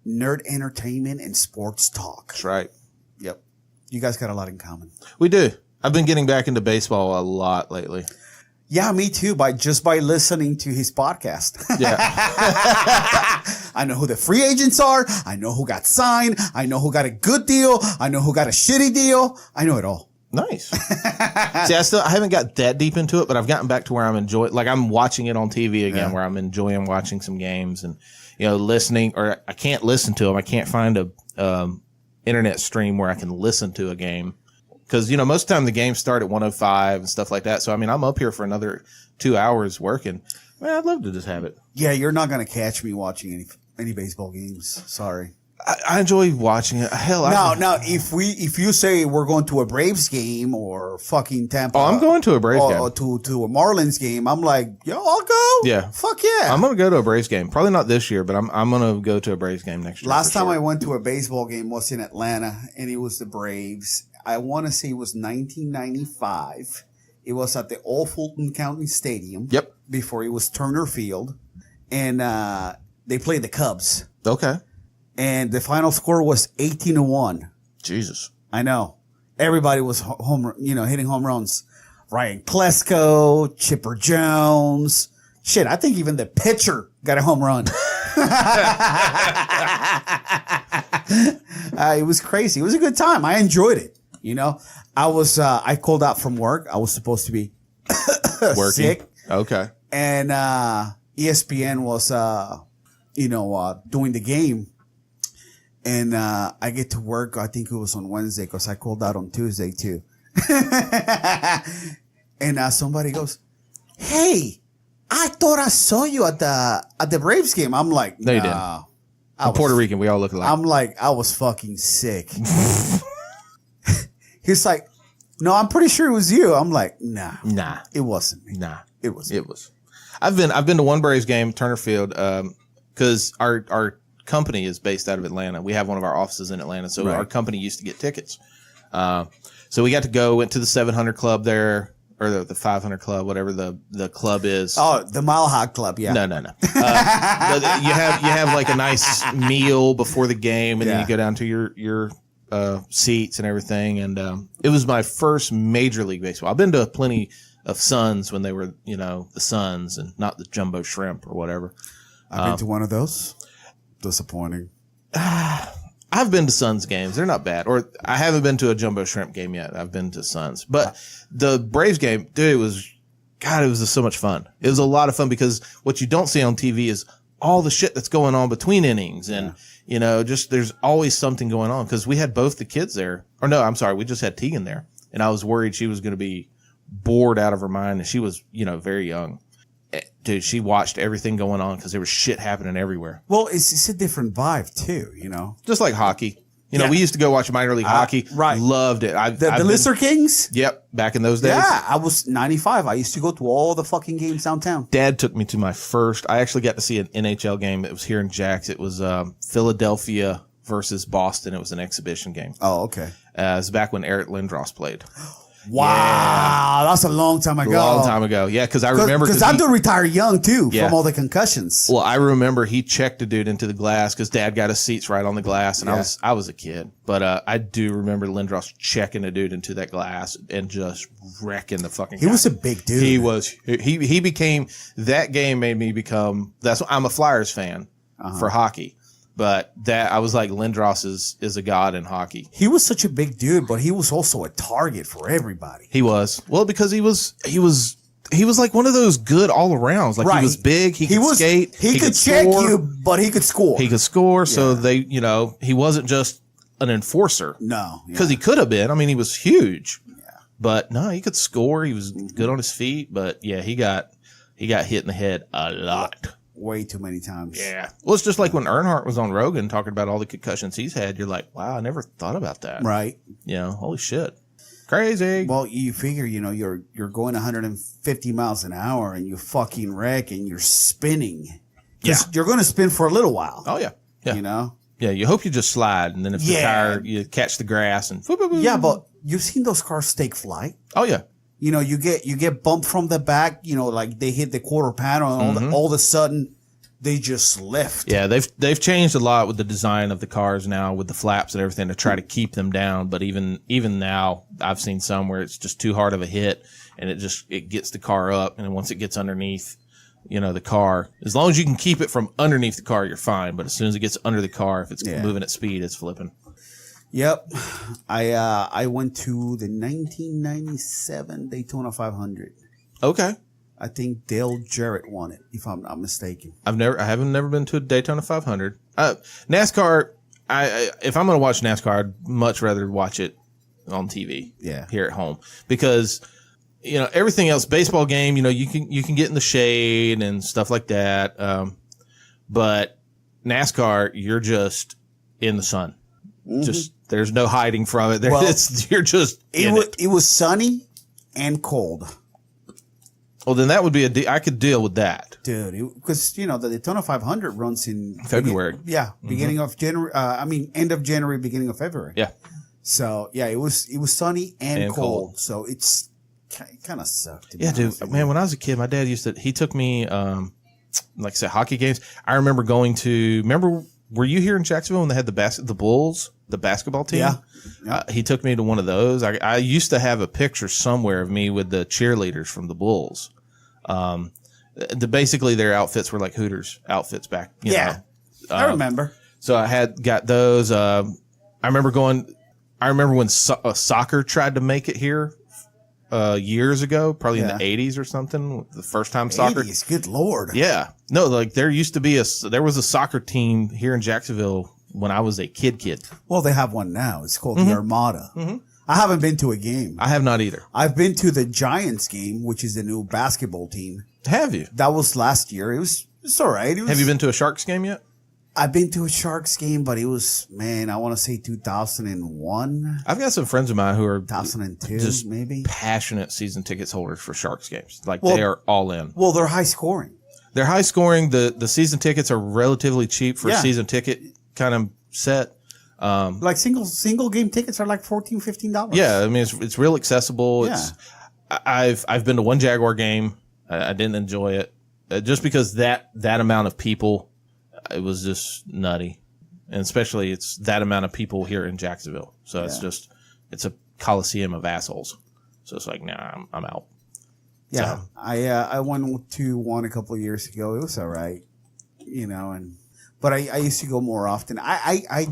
Nerd entertainment and sports talk. That's right. Yep. You guys got a lot in common. We do. I've been getting back into baseball a lot lately. Yeah, me too. Just by listening to his podcast. Yeah. I know who the free agents are. I know who got signed. I know who got a good deal. I know who got a shitty deal. I know it all. Nice. See, I haven't got that deep into it, but I've gotten back to where I'm enjoying, like I'm watching it on TV again, where I'm enjoying watching some games and, listening, or I can't listen to them. I can't find a, internet stream where I can listen to a game. Cause, most of the time the games start at 105 and stuff like that. So, I'm up here for another 2 hours working. Man, I'd love to just have it. Yeah. You're not going to catch me watching any baseball games. Sorry. I enjoy watching it. Hell, now, if you say we're going to a Braves game or fucking Tampa, I'm going to a Braves game, to a Marlins game. I'm like, yo, I'll go. Yeah, fuck yeah. I'm gonna go to a Braves game. Probably not this year, but I'm gonna go to a Braves game next year. Last time I went to a baseball game was in Atlanta, and it was the Braves. I want to say it was 1995. It was at the old Fulton County Stadium. Yep. Before it was Turner Field, and they played the Cubs. Okay. And the final score was 18-1. Jesus. I know. Everybody was hitting home runs. Ryan Klesko, Chipper Jones. Shit, I think even the pitcher got a home run. It was crazy. It was a good time. I enjoyed it. I called out from work. I was supposed to be working. Sick. Okay. And ESPN was, doing the game. And I get to work, I think it was on Wednesday, because I called out on Tuesday too. And somebody goes, "Hey, I thought I saw you at the Braves game." I'm like, "No, you didn't." I'm Puerto Rican. We all look alike. I'm like, I was fucking sick. He's like, "No, I'm pretty sure it was you." I'm like, nah, it wasn't me. Nah, it wasn't. It was. I've been to one Braves game, Turner Field, because our company is based out of Atlanta. We have one of our offices in Atlanta, so our company used to get tickets. So we got to go, went to the 700 Club there, or the 500 Club, whatever the club is. Oh, the Mile High Club, yeah. No. You have like a nice meal before the game, and then you go down to your seats and everything. And it was my first Major League Baseball. I've been to plenty of Suns when they were, the Suns and not the Jumbo Shrimp or whatever. I've been to one of those. Disappointing. I've been to Suns games. They're not bad. Or I haven't been to a Jumbo Shrimp game yet. I've been to Suns. But the Braves game, dude, it was just so much fun. It was a lot of fun because what you don't see on TV is all the shit that's going on between innings. And, just there's always something going on because we had both the kids there. Or no, I'm sorry. We just had Tegan there. And I was worried she was going to be bored out of her mind. And she was, very young. Dude, she watched everything going on because there was shit happening everywhere. Well, it's a different vibe too, Just like hockey. We used to go watch minor league hockey. Right. Loved it. The Lister Kings? Yep. Back in those days. Yeah. I was 95. I used to go to all the fucking games downtown. Dad took me to my first. I actually got to see an NHL game. It was here in Jax. It was Philadelphia versus Boston. It was an exhibition game. Oh, okay. It was back when Eric Lindros played. Wow, that's a long time ago. Yeah, because I remember because I do retire young too from all the concussions. Well, I remember he checked a dude into the glass because Dad got his seats right on the glass, and I was a kid, but I do remember Lindros checking a dude into that glass and just wrecking the fucking. He was a big dude. He was. He became that game made me become. That's I'm a Flyers fan for hockey. But I was like, Lindros is a god in hockey. He was such a big dude, but he was also a target for everybody. He was. Well, because he was like one of those good all arounds. Like he was big, he could skate, he could check you, but he could score. He could score, so he wasn't just an enforcer. No. Because he could have been. I mean, he was huge. Yeah. But no, he could score. He was good on his feet, but yeah, he got hit in the head a lot. Way too many times. Yeah. Well, it's just like when Earnhardt was on Rogan talking about all the concussions he's had. You're like, wow, I never thought about that. Right. Holy shit. Crazy. Well, you figure, you're going 150 miles an hour and you fucking wreck and you're spinning. Yeah. You're going to spin for a little while. Oh, yeah. Yeah. Yeah, you hope you just slide and then if the tire, you catch the grass and. Yeah, but you've seen those cars take flight. Oh, yeah. You get bumped from the back, like they hit the quarter panel and all of a sudden they just lift. Yeah, they've changed a lot with the design of the cars now, with the flaps and everything to try to keep them down. But even now, I've seen some where it's just too hard of a hit, and it gets the car up, and then once it gets underneath, the car, as long as you can keep it from underneath the car, you're fine. But as soon as it gets under the car, if it's moving at speed, it's flipping. Yep. I went to the 1997 Daytona 500. Okay. I think Dale Jarrett won it, if I'm not mistaken. I haven't never been to a Daytona 500. NASCAR. If I'm going to watch NASCAR, I'd much rather watch it on TV. Yeah. Here at home, because everything else, baseball game, you can get in the shade and stuff like that. But NASCAR, you're just in the sun. Mm-hmm. Just there's no hiding from it. You're just it was sunny and cold. Well, then that would be I could deal with that, dude. Because the Daytona 500 runs in February. Beginning of January. End of January, beginning of February. Yeah. So it was sunny and cold. So it's kind of sucked. Yeah, dude. Man, when I was a kid, my dad he took me, like I said, hockey games. I remember were you here in Jacksonville when they had the Bulls, the basketball team? Yeah. He took me to one of those. I used to have a picture somewhere of me with the cheerleaders from the Bulls. Basically their outfits were like Hooters outfits back. I remember. So I got those. I remember when soccer tried to make it here. Years ago, probably in the 80s or something, the first time soccer. 80s, good Lord. Yeah. No, like there was a soccer team here in Jacksonville when I was a kid. Well, they have one now. It's called the Armada. Mm-hmm. I haven't been to a game. I have not either. I've been to the Giants game, which is the new basketball team. Have you? That was last year. It's all right. Have you been to a Sharks game yet? I've been to a Sharks game, but it was, I want to say 2001. I've got some friends of mine who are 2002, just maybe passionate season tickets holders for Sharks games. They are all in. Well, they're high scoring. They're high scoring. The season tickets are relatively cheap for a season ticket kind of set. Like single game tickets are like $14, $15. Yeah, I mean it's real accessible. Yeah. I've been to one Jaguar game. I didn't enjoy it just because that amount of people. It was just nutty, and especially it's that amount of people here in Jacksonville. So it's a coliseum of assholes. So it's like, nah, I'm out. Yeah, so. I went to one a couple of years ago. It was all right, but I used to go more often. I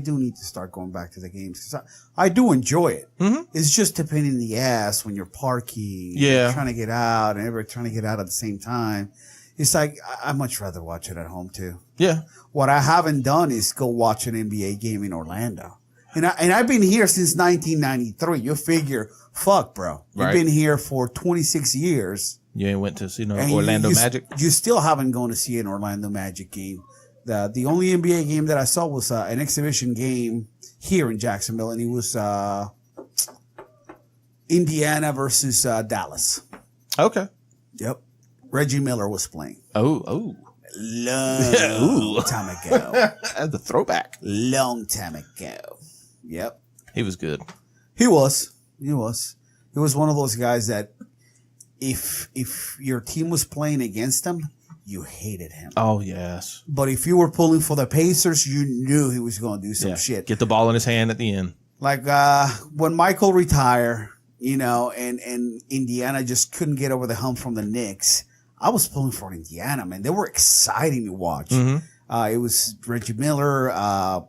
do need to start going back to the games because I do enjoy it. Mm-hmm. It's just a pain in the ass when you're parking, you're trying to get out, and everybody's trying to get out at the same time. It's like, I'd much rather watch it at home, too. Yeah. What I haven't done is go watch an NBA game in Orlando. And I've been here since 1993. You figure, fuck, bro. You've been here for 26 years. You ain't went to see no Orlando Magic? You still haven't gone to see an Orlando Magic game. The only NBA game that I saw was an exhibition game here in Jacksonville, and it was Indiana versus Dallas. Okay. Yep. Reggie Miller was playing. Oh. Long time ago. The throwback. Long time ago. Yep. He was good. He was. He was one of those guys that if your team was playing against him, you hated him. Oh, yes. But if you were pulling for the Pacers, you knew he was going to do some shit. Get the ball in his hand at the end. Like when Michael retired, and Indiana just couldn't get over the hump from the Knicks, I was pulling for Indiana, man. They were exciting to watch. Mm-hmm. It was Reggie Miller.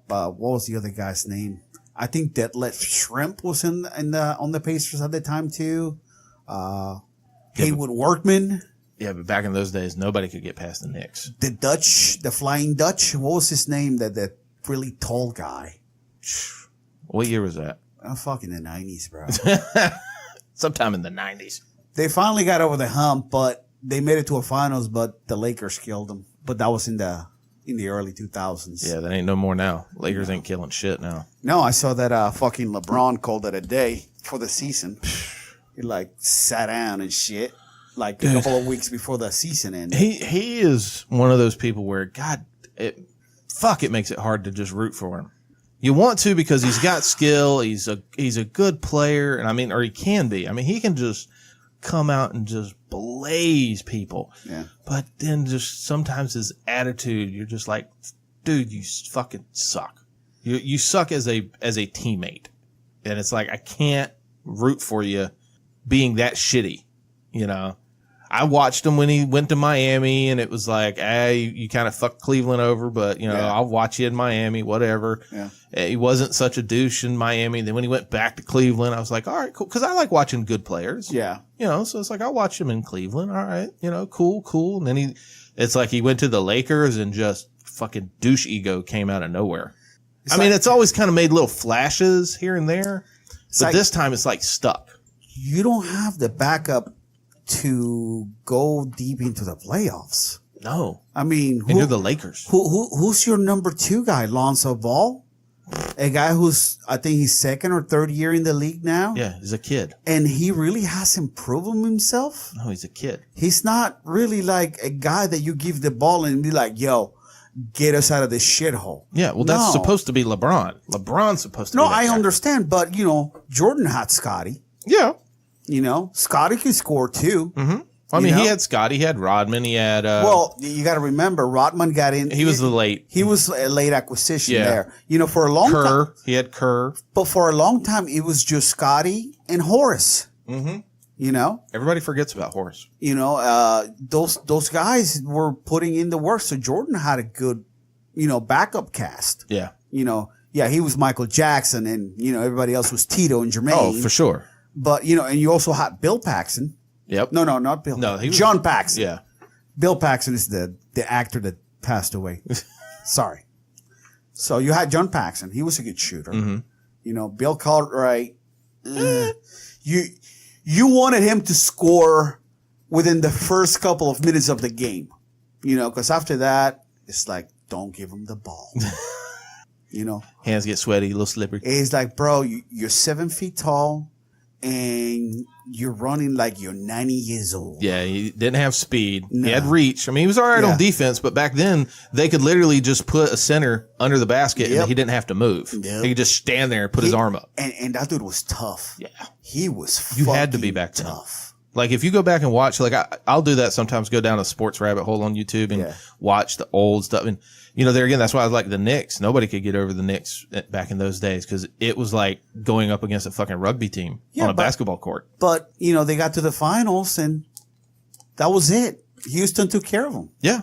What was the other guy's name? I think Detlef Schrempf was on the Pacers at the time too. Haywood Workman. Yeah, but back in those days, nobody could get past the Knicks. The Flying Dutch. What was his name? That really tall guy. What year was that? Fucking the 90s, bro. Sometime in the 90s. They finally got over the hump, but they made it to a finals, but the Lakers killed them. But that was in the early 2000s. Yeah, that ain't no more now. Lakers ain't killing shit now. No, I saw that fucking LeBron called it a day for the season. He sat down and shit a couple of weeks before the season ended. He is one of those people where it makes it hard to just root for him. You want to because he's got skill. He's a good player, and or he can be. I mean, he can just come out and just blaze people. Yeah. But then just sometimes his attitude, you're just like, dude, you fucking suck. You suck as a teammate. And it's like, I can't root for you being that shitty, you know. I watched him when he went to Miami, and it was like, hey, you kind of fucked Cleveland over, but, you know, I'll watch you in Miami, whatever. Yeah. He wasn't such a douche in Miami. Then when he went back to Cleveland, I was like, all right, cool. Because I like watching good players. Yeah. You know, so it's like, I'll watch him in Cleveland. All right. You know, cool. And then it's like he went to the Lakers and just fucking douche ego came out of nowhere. I mean, it's always kind of made little flashes here and there, but like, this time it's like stuck. You don't have the backup to go deep into the playoffs. No. I mean, and you're the Lakers. Who's your number 2 guy? Lonzo Ball? A guy who's, I think he's second or third year in the league now. Yeah, he's a kid. And he really hasn't proven himself. No, he's a kid. He's not really like a guy that you give the ball and be like, yo, get us out of this shithole. Yeah, well, that's supposed to be LeBron. LeBron's supposed to be that I guy. understand, but, you know, Jordan had Scotty. Yeah. You know, Scotty could score too. Mm-hmm. I mean, he had Scotty, he had Rodman, he had... well, you got to remember, Rodman got in... He was the late... He was a late acquisition there. You know, for a long time... He had Kerr. But for a long time, it was just Scotty and Horace. Mm-hmm. You know? Everybody forgets about Horace. You know, those guys were putting in the work. So Jordan had a good, you know, backup cast. Yeah. You know, he was Michael Jackson and, you know, everybody else was Tito and Jermaine. Oh, for sure. But, you know, and you also had Bill Paxson. Yep. No, not Bill. No, he was John Paxson. Yeah. Bill Paxson is the actor that passed away. Sorry. So you had John Paxson. He was a good shooter. Mm-hmm. You know, Bill Cartwright. You wanted him to score within the first couple of minutes of the game. You know, because after that, it's like, don't give him the ball. You know. Hands get sweaty, a little slippery. It's like, bro, you're 7 feet tall. And you're running like you're 90 years old. Yeah, he didn't have speed. No. He had reach. I mean, he was all right on defense, but back then they could literally just put a center under the basket and he didn't have to move. He could just stand there and put his arm up. And that dude was tough. Yeah. He was You had to be back then. tough. Like, if you go back and watch, like, I'll do that sometimes, go down a sports rabbit hole on YouTube and watch the old stuff. And, you know, there again, that's why I like the Knicks. Nobody could get over the Knicks back in those days because it was like going up against a fucking rugby team on a basketball court. But, you know, they got to the finals and that was it. Houston took care of them. Yeah.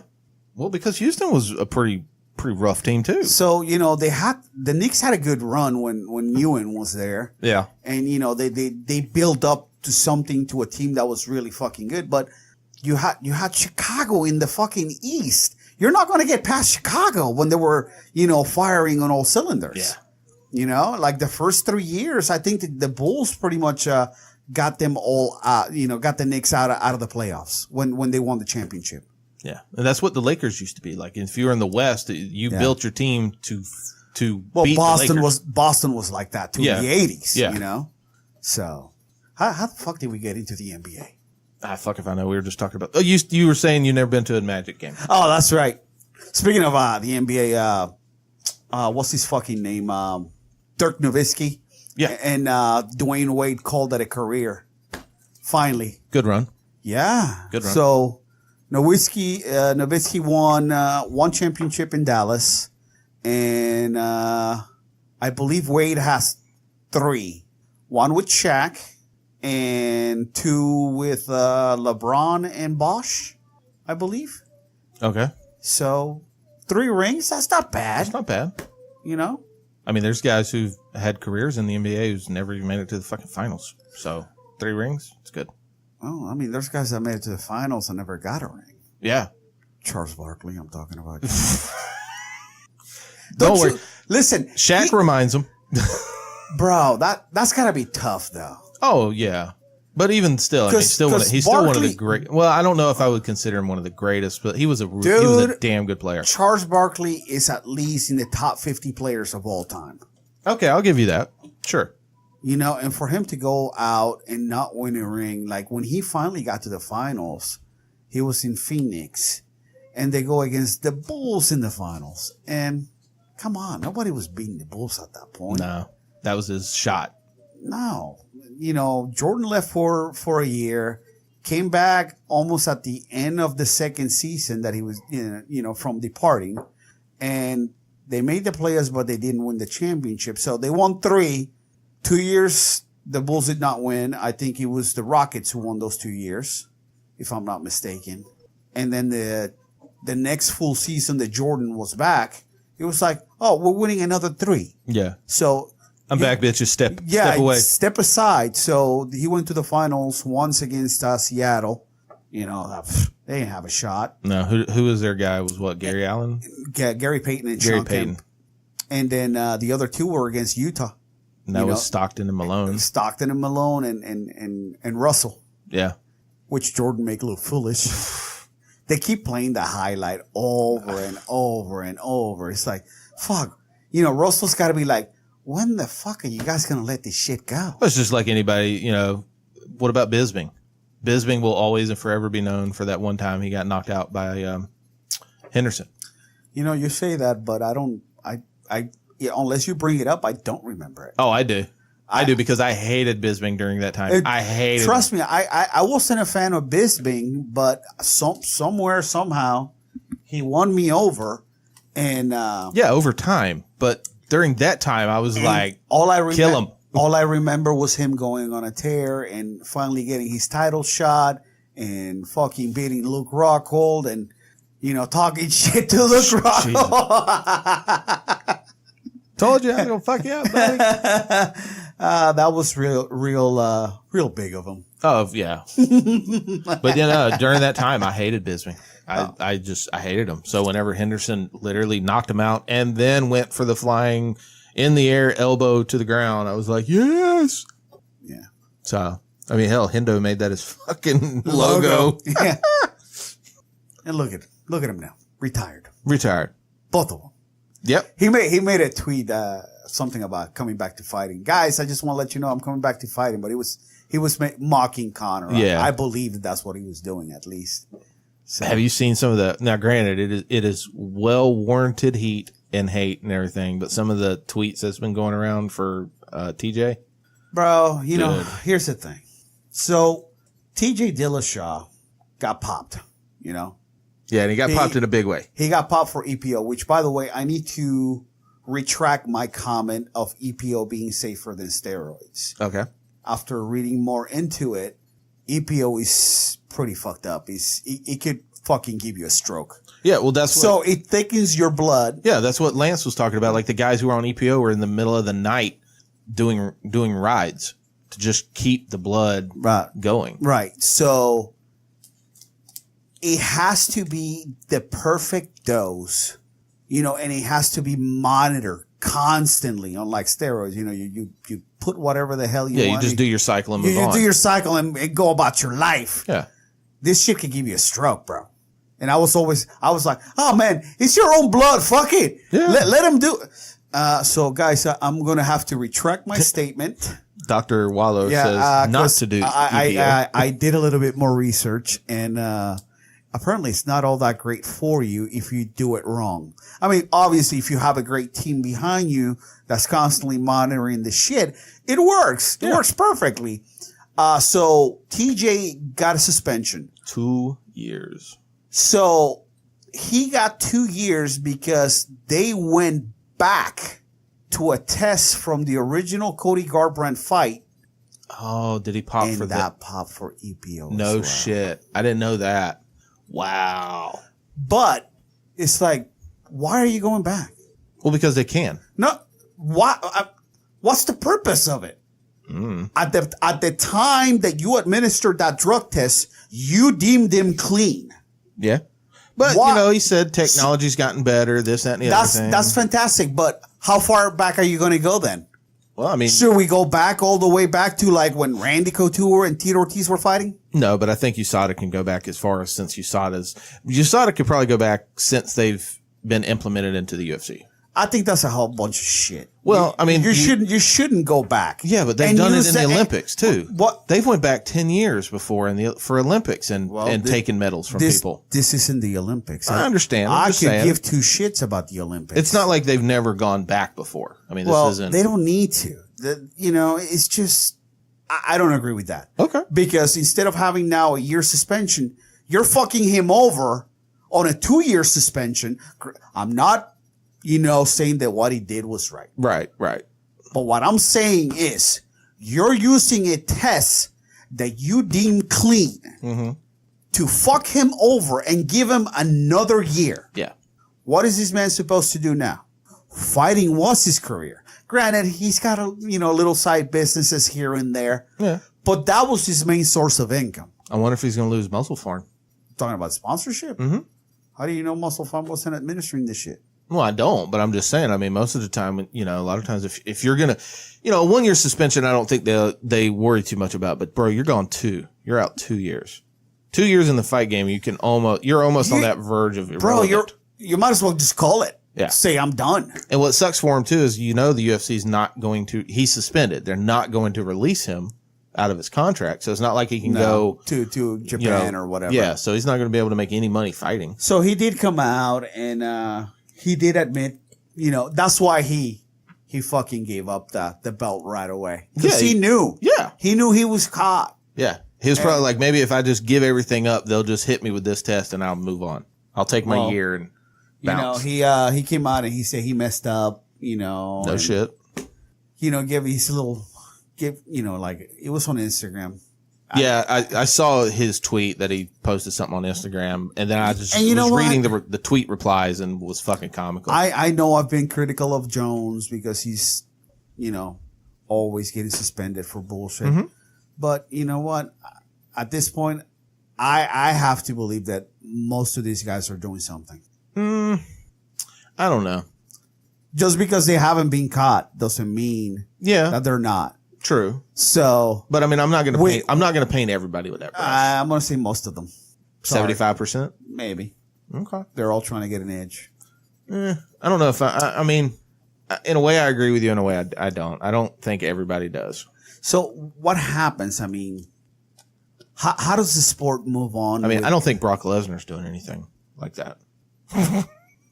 Well, because Houston was a pretty rough team too. So, you know, the Knicks had a good run when Ewan was there. Yeah. And, you know, they built up to something, to a team that was really fucking good. But you had Chicago in the fucking East. You're not going to get past Chicago when they were, you know, firing on all cylinders. Yeah. You know, like the first 3 years, I think the Bulls pretty much got them all you know, got the Knicks out of the playoffs when they won the championship. Yeah. And that's what the Lakers used to be. Like, if you were in the West, you built your team to well, beat Boston the Lakers. Boston was like that too in the 80s, you know? So how the fuck did we get into the NBA? Fuck if I know. We were just talking about. Oh, you were saying you never been to a Magic game. Oh, that's right. Speaking of the NBA, what's his fucking name? Dirk Nowitzki. Yeah. And Dwayne Wade called it a career. Finally. Good run. Yeah. Good run. So Nowitzki won one championship in Dallas, and I believe Wade has 3. One with Shaq. And 2 with LeBron and Bosh, I believe. Okay. So 3 rings, that's not bad. That's not bad. You know? I mean, there's guys who've had careers in the NBA who's never even made it to the fucking finals. So 3 rings, it's good. Oh, I mean, there's guys that made it to the finals and never got a ring. Yeah. Charles Barkley, I'm talking about. Don't worry. Listen. Shaq reminds him. Bro, that's got to be tough, though. Oh, yeah. But even still, I mean, he's still one of the great. Well, I don't know if I would consider him one of the greatest, but he was a damn good player. Charles Barkley is at least in the top 50 players of all time. Okay, I'll give you that. Sure. You know, and for him to go out and not win a ring, like when he finally got to the finals, he was in Phoenix, and they go against the Bulls in the finals. And come on, nobody was beating the Bulls at that point. No, that was his shot. No. You know, Jordan left for a year. came back almost at the end of the second season that he was, from departing, and they made the playoffs, but they didn't win the championship. So they won 3. 2 years, the Bulls did not win. I think it was the Rockets who won those 2 years, if I'm not mistaken. And then the next full season that Jordan was back, it was like, oh, we're winning another 3. Yeah. So I'm back, bitches. Step away. Step aside. So he went to the finals once against Seattle. They didn't have a shot. No, who was their guy? Was what, Gary Allen? Gary Payton and Gary Sean Payton. Kemp. And then the other 2 were against Utah. And that was Stockton and Malone. Stockton and Malone and Russell. Yeah. Which Jordan make look foolish. They keep playing the highlight over and over and over. It's like, fuck. Russell's got to be like, when the fuck are you guys going to let this shit go? It's just like anybody, what about Bisping? Bisping will always and forever be known for that one time he got knocked out by Henderson. You say that, but I don't, unless you bring it up, I don't remember it. Oh, I do. I do because I hated Bisping during that time. I hated Trust me, I wasn't a fan of Bisping, but somewhere, somehow, he won me over. And over time. But during that time, I was like, kill him. All I remember was him going on a tear and finally getting his title shot and fucking beating Luke Rockhold and, talking shit to Luke Rockhold. Told you I'm going to fuck you up, buddy. That was real big of him. Oh, yeah. But, during that time, I hated Bisping. I hated him. So whenever Henderson literally knocked him out and then went for the flying in the air elbow to the ground, I was like, yes. Yeah. So, I mean, hell, Hendo made that his fucking logo. Yeah. And look at him now. Retired. Both of them. Yep. He made a tweet, something about coming back to fighting. Guys, I just want to let you know I'm coming back to fighting, but he was mocking Conor. Yeah. I believe that's what he was doing at least. So. Have you seen some of the, now granted, it is well warranted heat and hate and everything, but some of the tweets that's been going around for TJ? Bro, here's the thing. So TJ Dillashaw got popped, Yeah, and he got popped in a big way. He got popped for EPO, which, by the way, I need to retract my comment of EPO being safer than steroids. Okay. After reading more into it, EPO is pretty fucked up. It could fucking give you a stroke. Yeah, well, so it thickens your blood. Yeah, that's what Lance was talking about. Like the guys who were on EPO were in the middle of the night doing rides to just keep the blood going. Right. So it has to be the perfect dose, and it has to be monitored constantly, unlike steroids. You put whatever the hell you want. Yeah, you just do your cycle and move on. You do your cycle and go about your life. Yeah. This shit could give you a stroke, bro. And I was like, oh man, it's your own blood. Fuck it. Yeah. Let him do it. So guys, I'm going to have to retract my statement. Dr. Walo says not to do EPO. I did a little bit more research and, apparently it's not all that great for you if you do it wrong. I mean, obviously if you have a great team behind you that's constantly monitoring the shit, it works. It works perfectly. So TJ got a suspension. 2 years. So he got 2 years because they went back to a test from the original Cody Garbrandt fight. Oh, did he pop for that? And that popped for EPO. No shit. I didn't know that. Wow. But it's like, why are you going back? Well, because they can. No. What's the purpose of it? At the time that you administered that drug test, you deemed him clean. Yeah. But, he said technology's gotten better, this, that, and the other thing. That's fantastic. But how far back are you going to go then? Well, I mean, should we go back all the way back to like when Randy Couture and Tito Ortiz were fighting? No, but I think USADA can go back as far as since USADA could probably go back since they've been implemented into the UFC. I think that's a whole bunch of shit. Well, I mean, you shouldn't go back. Yeah, but they've done it in the Olympics too. What they've went back 10 years before for Olympics and taken medals from people. This isn't the Olympics. I understand. I could give two shits about the Olympics. It's not like they've never gone back before. I mean, this isn't. They don't need to. It's just I don't agree with that. Okay. Because instead of having now a year suspension, you're fucking him over on a 2-year suspension. I'm not, saying that what he did was right. Right. But what I'm saying is you're using a test that you deem clean to fuck him over and give him another year. Yeah. What is this man supposed to do now? Fighting was his career. Granted, he's got little side businesses here and there. Yeah. But that was his main source of income. I wonder if he's going to lose Muscle Farm. Talking about sponsorship? Mm-hmm. How do you know Muscle Farm wasn't administering this shit? Well, I don't, but I'm just saying, I mean, most of the time, a lot of times if you're going to, a 1-year suspension, I don't think they worry too much about, but bro, you're gone 2. You're out 2 years. 2 years in the fight game, you're almost on that verge of irrelevant. Bro, you might as well just call it. Yeah. Say I'm done. And what sucks for him too is, the UFC's not going to, he's suspended. They're not going to release him out of his contract. So it's not like he can go to Japan or whatever. Yeah. So he's not going to be able to make any money fighting. So he did come out and, he did admit, that's why he fucking gave up the belt right away. Because he knew. Yeah. He knew he was caught. Yeah. He was probably like, maybe if I just give everything up, they'll just hit me with this test and I'll move on. I'll take my year and bounce. He came out and he said he messed up, No and, shit. Give his little, like it was on Instagram. Yeah, I saw his tweet that he posted something on Instagram, and then I just was reading the tweet replies and was fucking comical. I know I've been critical of Jones because he's, always getting suspended for bullshit. Mm-hmm. But you know what? At this point, I have to believe that most of these guys are doing something. I don't know. Just because they haven't been caught doesn't mean that they're not. True. So, but I mean, I'm not going to paint everybody with that brush. I'm going to say most of them. 75%? Maybe. Okay. They're all trying to get an edge. I don't know if I mean, in a way I agree with you. In a way I don't. I don't think everybody does. So what happens? I mean, how does the sport move on? I mean, I don't think Brock Lesnar's doing anything like that.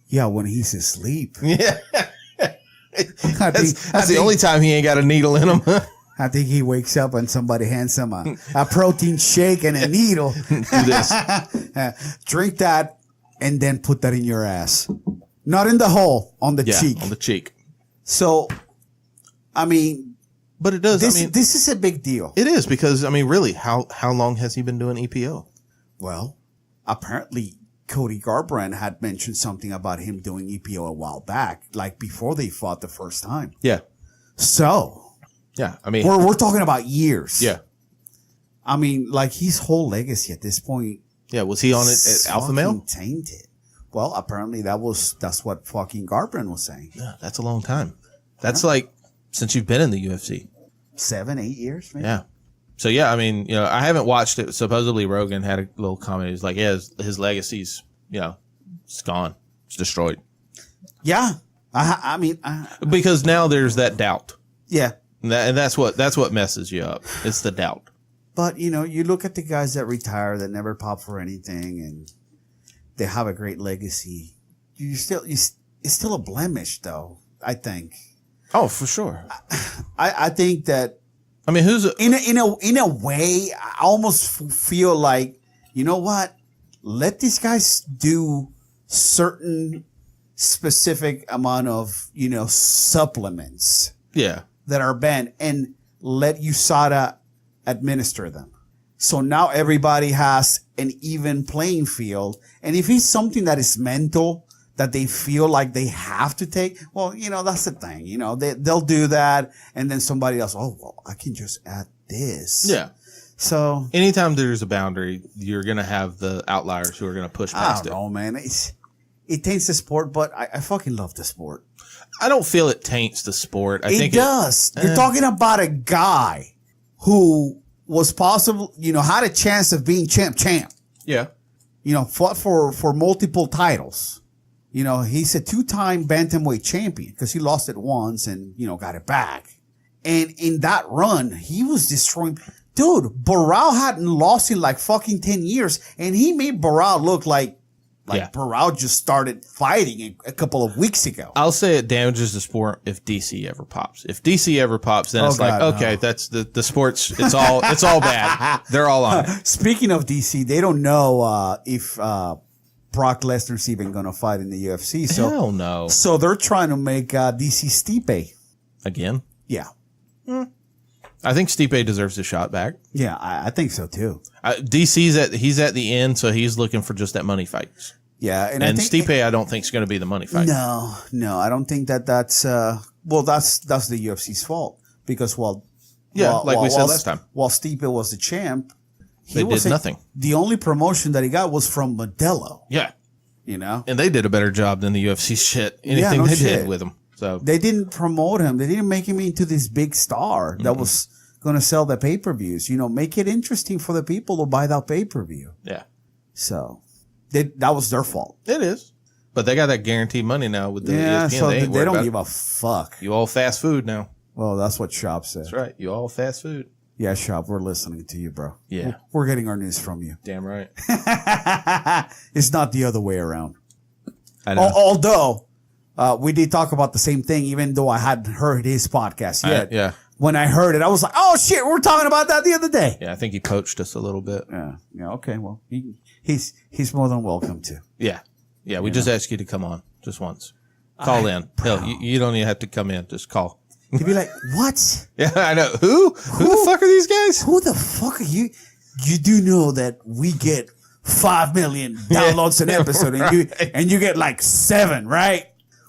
Yeah, when he's asleep. Yeah. That's the only time he ain't got a needle in him. I think he wakes up and somebody hands him a protein shake and a needle. Do this. Drink that and then put that in your ass. Not in the hole, on the cheek. On the cheek. So, I mean, but it does. This is a big deal. It is because, I mean, really, how long has he been doing EPO? Well, apparently Cody Garbrandt had mentioned something about him doing EPO a while back, like before they fought the first time. Yeah. So. Yeah, I mean, we're talking about years. Yeah. I mean, like his whole legacy at this point. Yeah, was he on it at Alpha Male? Tainted. Well, apparently that's what fucking Garbrandt was saying. Yeah, that's a long time. That's like since you've been in the UFC. 7-8 years, maybe. Yeah. So yeah, I mean, I haven't watched it. Supposedly Rogan had a little comment. He's like, yeah, his legacy's, it's gone. It's destroyed. Yeah. I mean, because now there's that doubt. Yeah. And that's what messes you up. It's the doubt. But, you look at the guys that retire that never pop for anything and they have a great legacy. It's still a blemish, though, I think. Oh, for sure. I think that. I mean, in a way, I almost feel like, you know what? Let these guys do certain specific amount of, supplements. Yeah. That are banned and let USADA administer them. So now everybody has an even playing field. And if it's something that is mental that they feel like they have to take, well, that's the thing. They'll do that. And then somebody else, oh, well, I can just add this. Yeah. So anytime there's a boundary, you're going to have the outliers who are going to push past it. I don't know, man. It taints the sport, but I fucking love the sport. I don't feel it taints the sport. I think it does. You're talking about a guy who was possible, had a chance of being champ. Yeah. Fought for multiple titles. He's a 2-time bantamweight champion because he lost it once and, got it back. And in that run, he was destroying. Dude, Barral hadn't lost in like fucking 10 years and he made Barral look like Barao just started fighting a couple of weeks ago. I'll say it damages the sport if DC ever pops. If DC ever pops, then okay, that's the sports. It's all bad. They're all on it. Speaking of DC, they don't know if Brock Lesnar's even going to fight in the UFC. So hell no. So they're trying to make DC Stipe again. Yeah. I think Stipe deserves a shot back. Yeah, I think so too. He's at the end, so he's looking for just that money fight. Yeah, and Stipe, I don't think is going to be the money fight. No, I don't think that's the UFC's fault because like we said last time, while Stipe was the champ, they did nothing. The only promotion that he got was from Modelo. Yeah, and they did a better job than the UFC shit. Anything they did with him. So they didn't promote him. They didn't make him into this big star that was going to sell the pay-per-views. Make it interesting for the people to buy that pay-per-view. Yeah. So that was their fault. It is. But they got that guaranteed money now with the ESPN. So they don't give a fuck. You all fast food now. Well, that's what Shop said. That's right. You all fast food. Yeah, Shop, we're listening to you, bro. Yeah. We're getting our news from you. Damn right. It's not the other way around. I know. Although... we did talk about the same thing, even though I hadn't heard his podcast yet. Yeah. When I heard it, I was like, "Oh shit, we're talking about that the other day." Yeah, I think he poached us a little bit. Yeah. Okay. Well, he's more than welcome to. Yeah. We just asked you to come on just once. Call in. Hell, you don't even have to come in. Just call. He'd be like, "What?" Yeah, I know. Who the fuck are these guys? Who the fuck are you? You do know that we get 5 million downloads an episode, and you get like 7, right?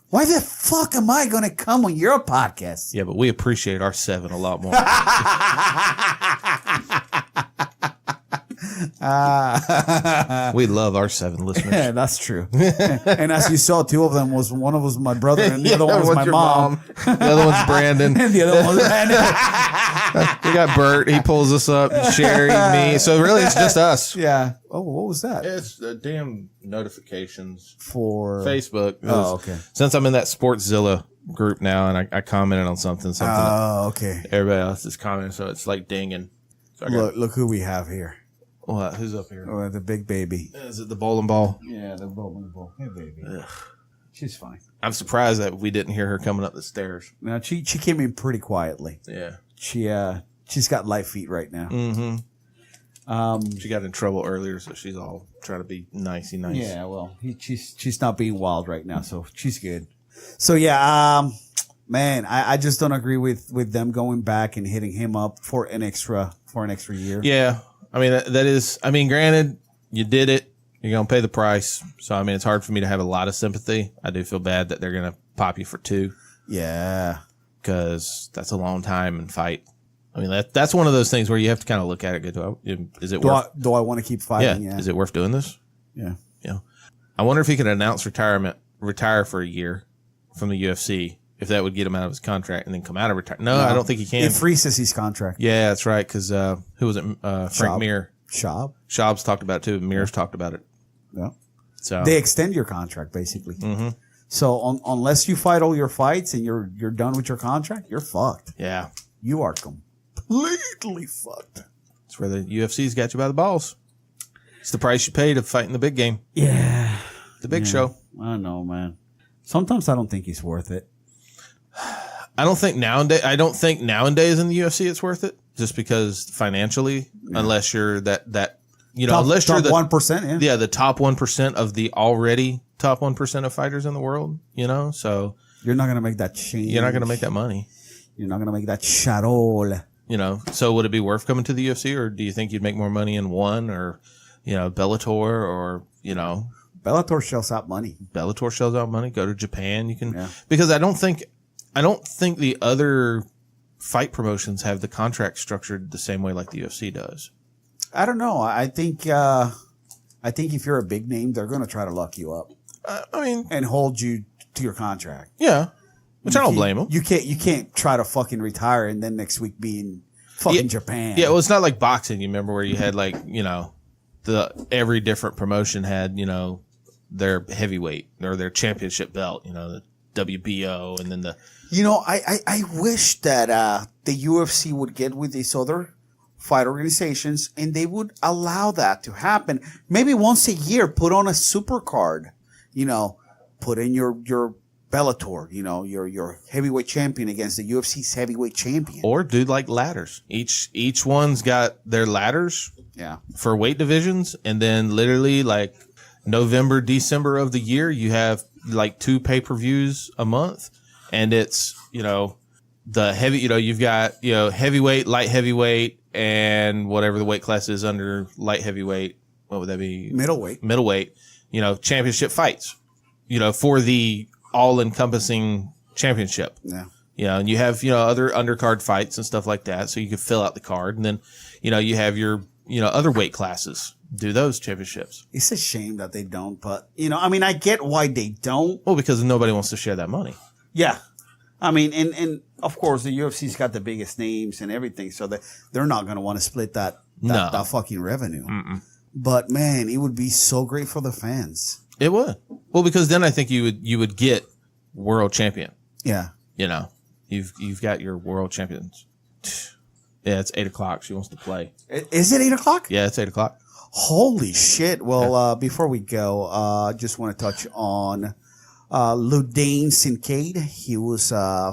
Why the fuck am I going to come on your podcast? Yeah, but we appreciate our 7 a lot more. We love our 7 listeners. Yeah, that's true. And as you saw, 2 of them one of them was my brother, and the other one was my mom. The other one's Brandon. And the other one was Brandon. We got Bert. He pulls us up. Sherry, me. So really, it's just us. Yeah. Oh, what was that? It's the damn notifications for Facebook. Oh, okay. Since I'm in that Sportszilla group now, and I commented on something. Oh, okay. Everybody else is commenting, so it's like dinging. So look who we have here. What? Who's up here? Oh, the big baby. Is it the bowling ball? Yeah, the bowling ball. Hey, baby. Ugh. She's fine. I'm surprised that we didn't hear her coming up the stairs. No, she came in pretty quietly. Yeah. She's got light feet right now. Mm-hmm. She got in trouble earlier, so she's all trying to be nicey nice. Yeah, well, she's not being wild right now, so she's good. So yeah, man, I just don't agree with them going back and hitting him up for an extra year. Yeah. I mean, that is, granted, you did it. You're going to pay the price. So, it's hard for me to have a lot of sympathy. I do feel bad that they're going to pop you for 2. Yeah. Because that's a long time and fight. That's one of those things where you have to kind of look at it. Is it worth? Do I want to keep fighting? Yeah. Is it worth doing this? Yeah. I wonder if he could announce retire for a year from the UFC. If that would get him out of his contract and then come out of retirement. No, I don't think he can. It freezes his contract. Yeah, that's right. Because who was it? Frank Mir. Schaub's talked about it too. Mir's talked about it. Yeah. So they extend your contract basically. Mm-hmm. So unless you fight all your fights and you're done with your contract, you're fucked. Yeah. You are completely fucked. That's where the UFC's got you by the balls. It's the price you pay to fight in the big game. Yeah. The big show. I know, man. Sometimes I don't think he's worth it. I don't think nowadays in the UFC it's worth it, just because financially, unless you're that unless you're the 1%, the top 1% of the already top 1% of fighters in the world, so you're not gonna make that change. You're not gonna make that money. You're not gonna make that sharol. So would it be worth coming to the UFC, or do you think you'd make more money in one, or Bellator, or Bellator shells out money. Bellator shells out money. Go to Japan, you can because I don't think the other fight promotions have the contract structured the same way like the UFC does. I don't know. I think if you're a big name, they're going to try to lock you up. And hold you to your contract. Yeah, which I don't blame them. You can't try to fucking retire and then next week be in fucking Japan. Yeah, well, it's not like boxing. You remember where you had every different promotion had their heavyweight or their championship belt. The WBO and then the. I wish that the UFC would get with these other fight organizations, and they would allow that to happen. Maybe once a year, put on a super card, put in your Bellator, your heavyweight champion against the UFC's heavyweight champion. Or do like ladders. Each one's got their ladders for weight divisions, and then literally like November, December of the year, you have like 2 pay-per-views a month, and it's, the heavy, you've got, heavyweight, light heavyweight, and whatever the weight class is under light heavyweight. What would that be? Middleweight, championship fights, for the all-encompassing championship. Yeah. And you have, other undercard fights and stuff like that, so you can fill out the card. And then, you have your, other weight classes. Do those championships. It's a shame that they don't, but, I get why they don't. Well, because nobody wants to share that money. Yeah. And of course, the UFC's got the biggest names and everything, so they're not going to want to split that fucking revenue. Mm-mm. But, man, it would be so great for the fans. It would. Well, because then I think you would get world champion. Yeah. You've got your world champions. Yeah, it's 8:00. She wants to play. Is it 8:00? Yeah, it's 8:00. Holy shit. Well, before we go, just want to touch on Ludane Sincade. He was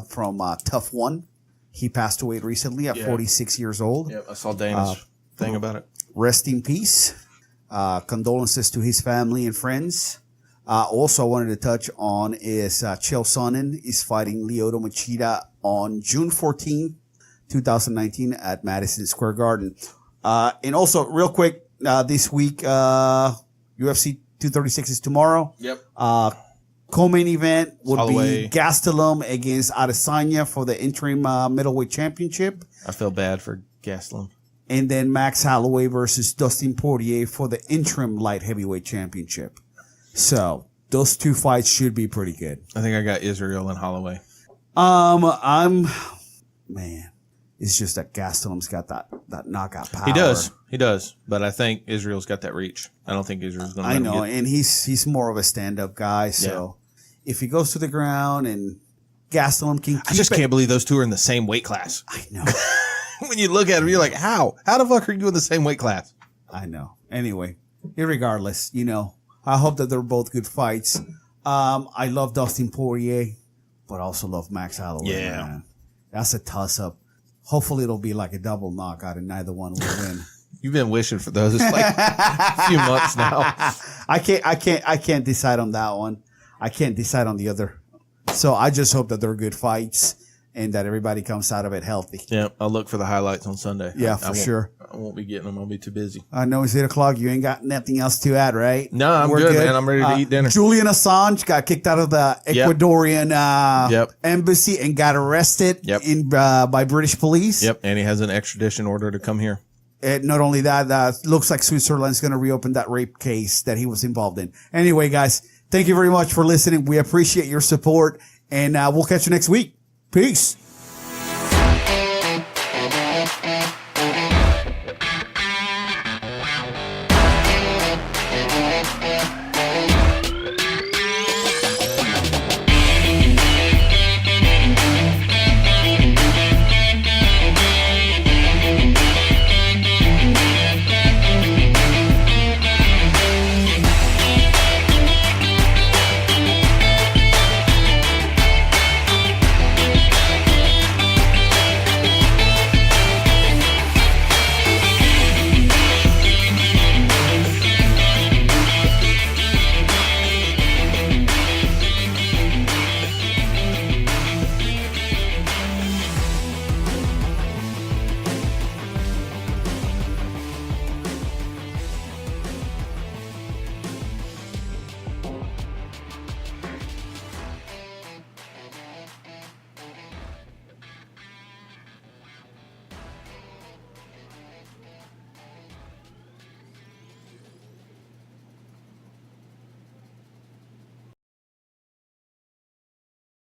from Tough One. He passed away recently at 46 years old. Yeah, I saw Dana's thing about it. Rest in peace. Condolences to his family and friends. Also, I wanted to touch on is Chael Sonnen is fighting Lyoto Machida on June 14, 2019 at Madison Square Garden. And also, real quick, this week, UFC 236 is tomorrow. Yep. Co-main event would Holloway. be Gastelum against Adesanya for the interim middleweight championship. I feel bad for Gastelum. And then Max Holloway versus Dustin Poirier for the interim light heavyweight championship. So those 2 fights should be pretty good. I think I got Israel and Holloway. It's just that Gastelum's got that knockout power. He does. But I think Israel's got that reach. I don't think Israel's going to. I know, and he's more of a stand-up guy. So if he goes to the ground and Gastelum can, I just can't believe those two are in the same weight class. I know. When you look at him, you're like, how? How the fuck are you in the same weight class? I know. Anyway, irregardless, I hope that they're both good fights. I love Dustin Poirier, but I also love Max Holloway. Yeah. Man. That's a toss-up. Hopefully it'll be like a double knockout and neither one will win. You've been wishing for those. It's like a few months now. I can't decide on that one. I can't decide on the other. So I just hope that they're good fights and that everybody comes out of it healthy. Yeah, I'll look for the highlights on Sunday. Yeah, for sure. I won't be getting them. I'll be too busy. I know it's 8:00. You ain't got nothing else to add, right? No, I'm good, man. I'm ready to eat dinner. Julian Assange got kicked out of the Ecuadorian embassy and got arrested by British police. Yep, and he has an extradition order to come here. And not only that, looks like Switzerland's going to reopen that rape case that he was involved in. Anyway, guys, thank you very much for listening. We appreciate your support, and we'll catch you next week. Peace.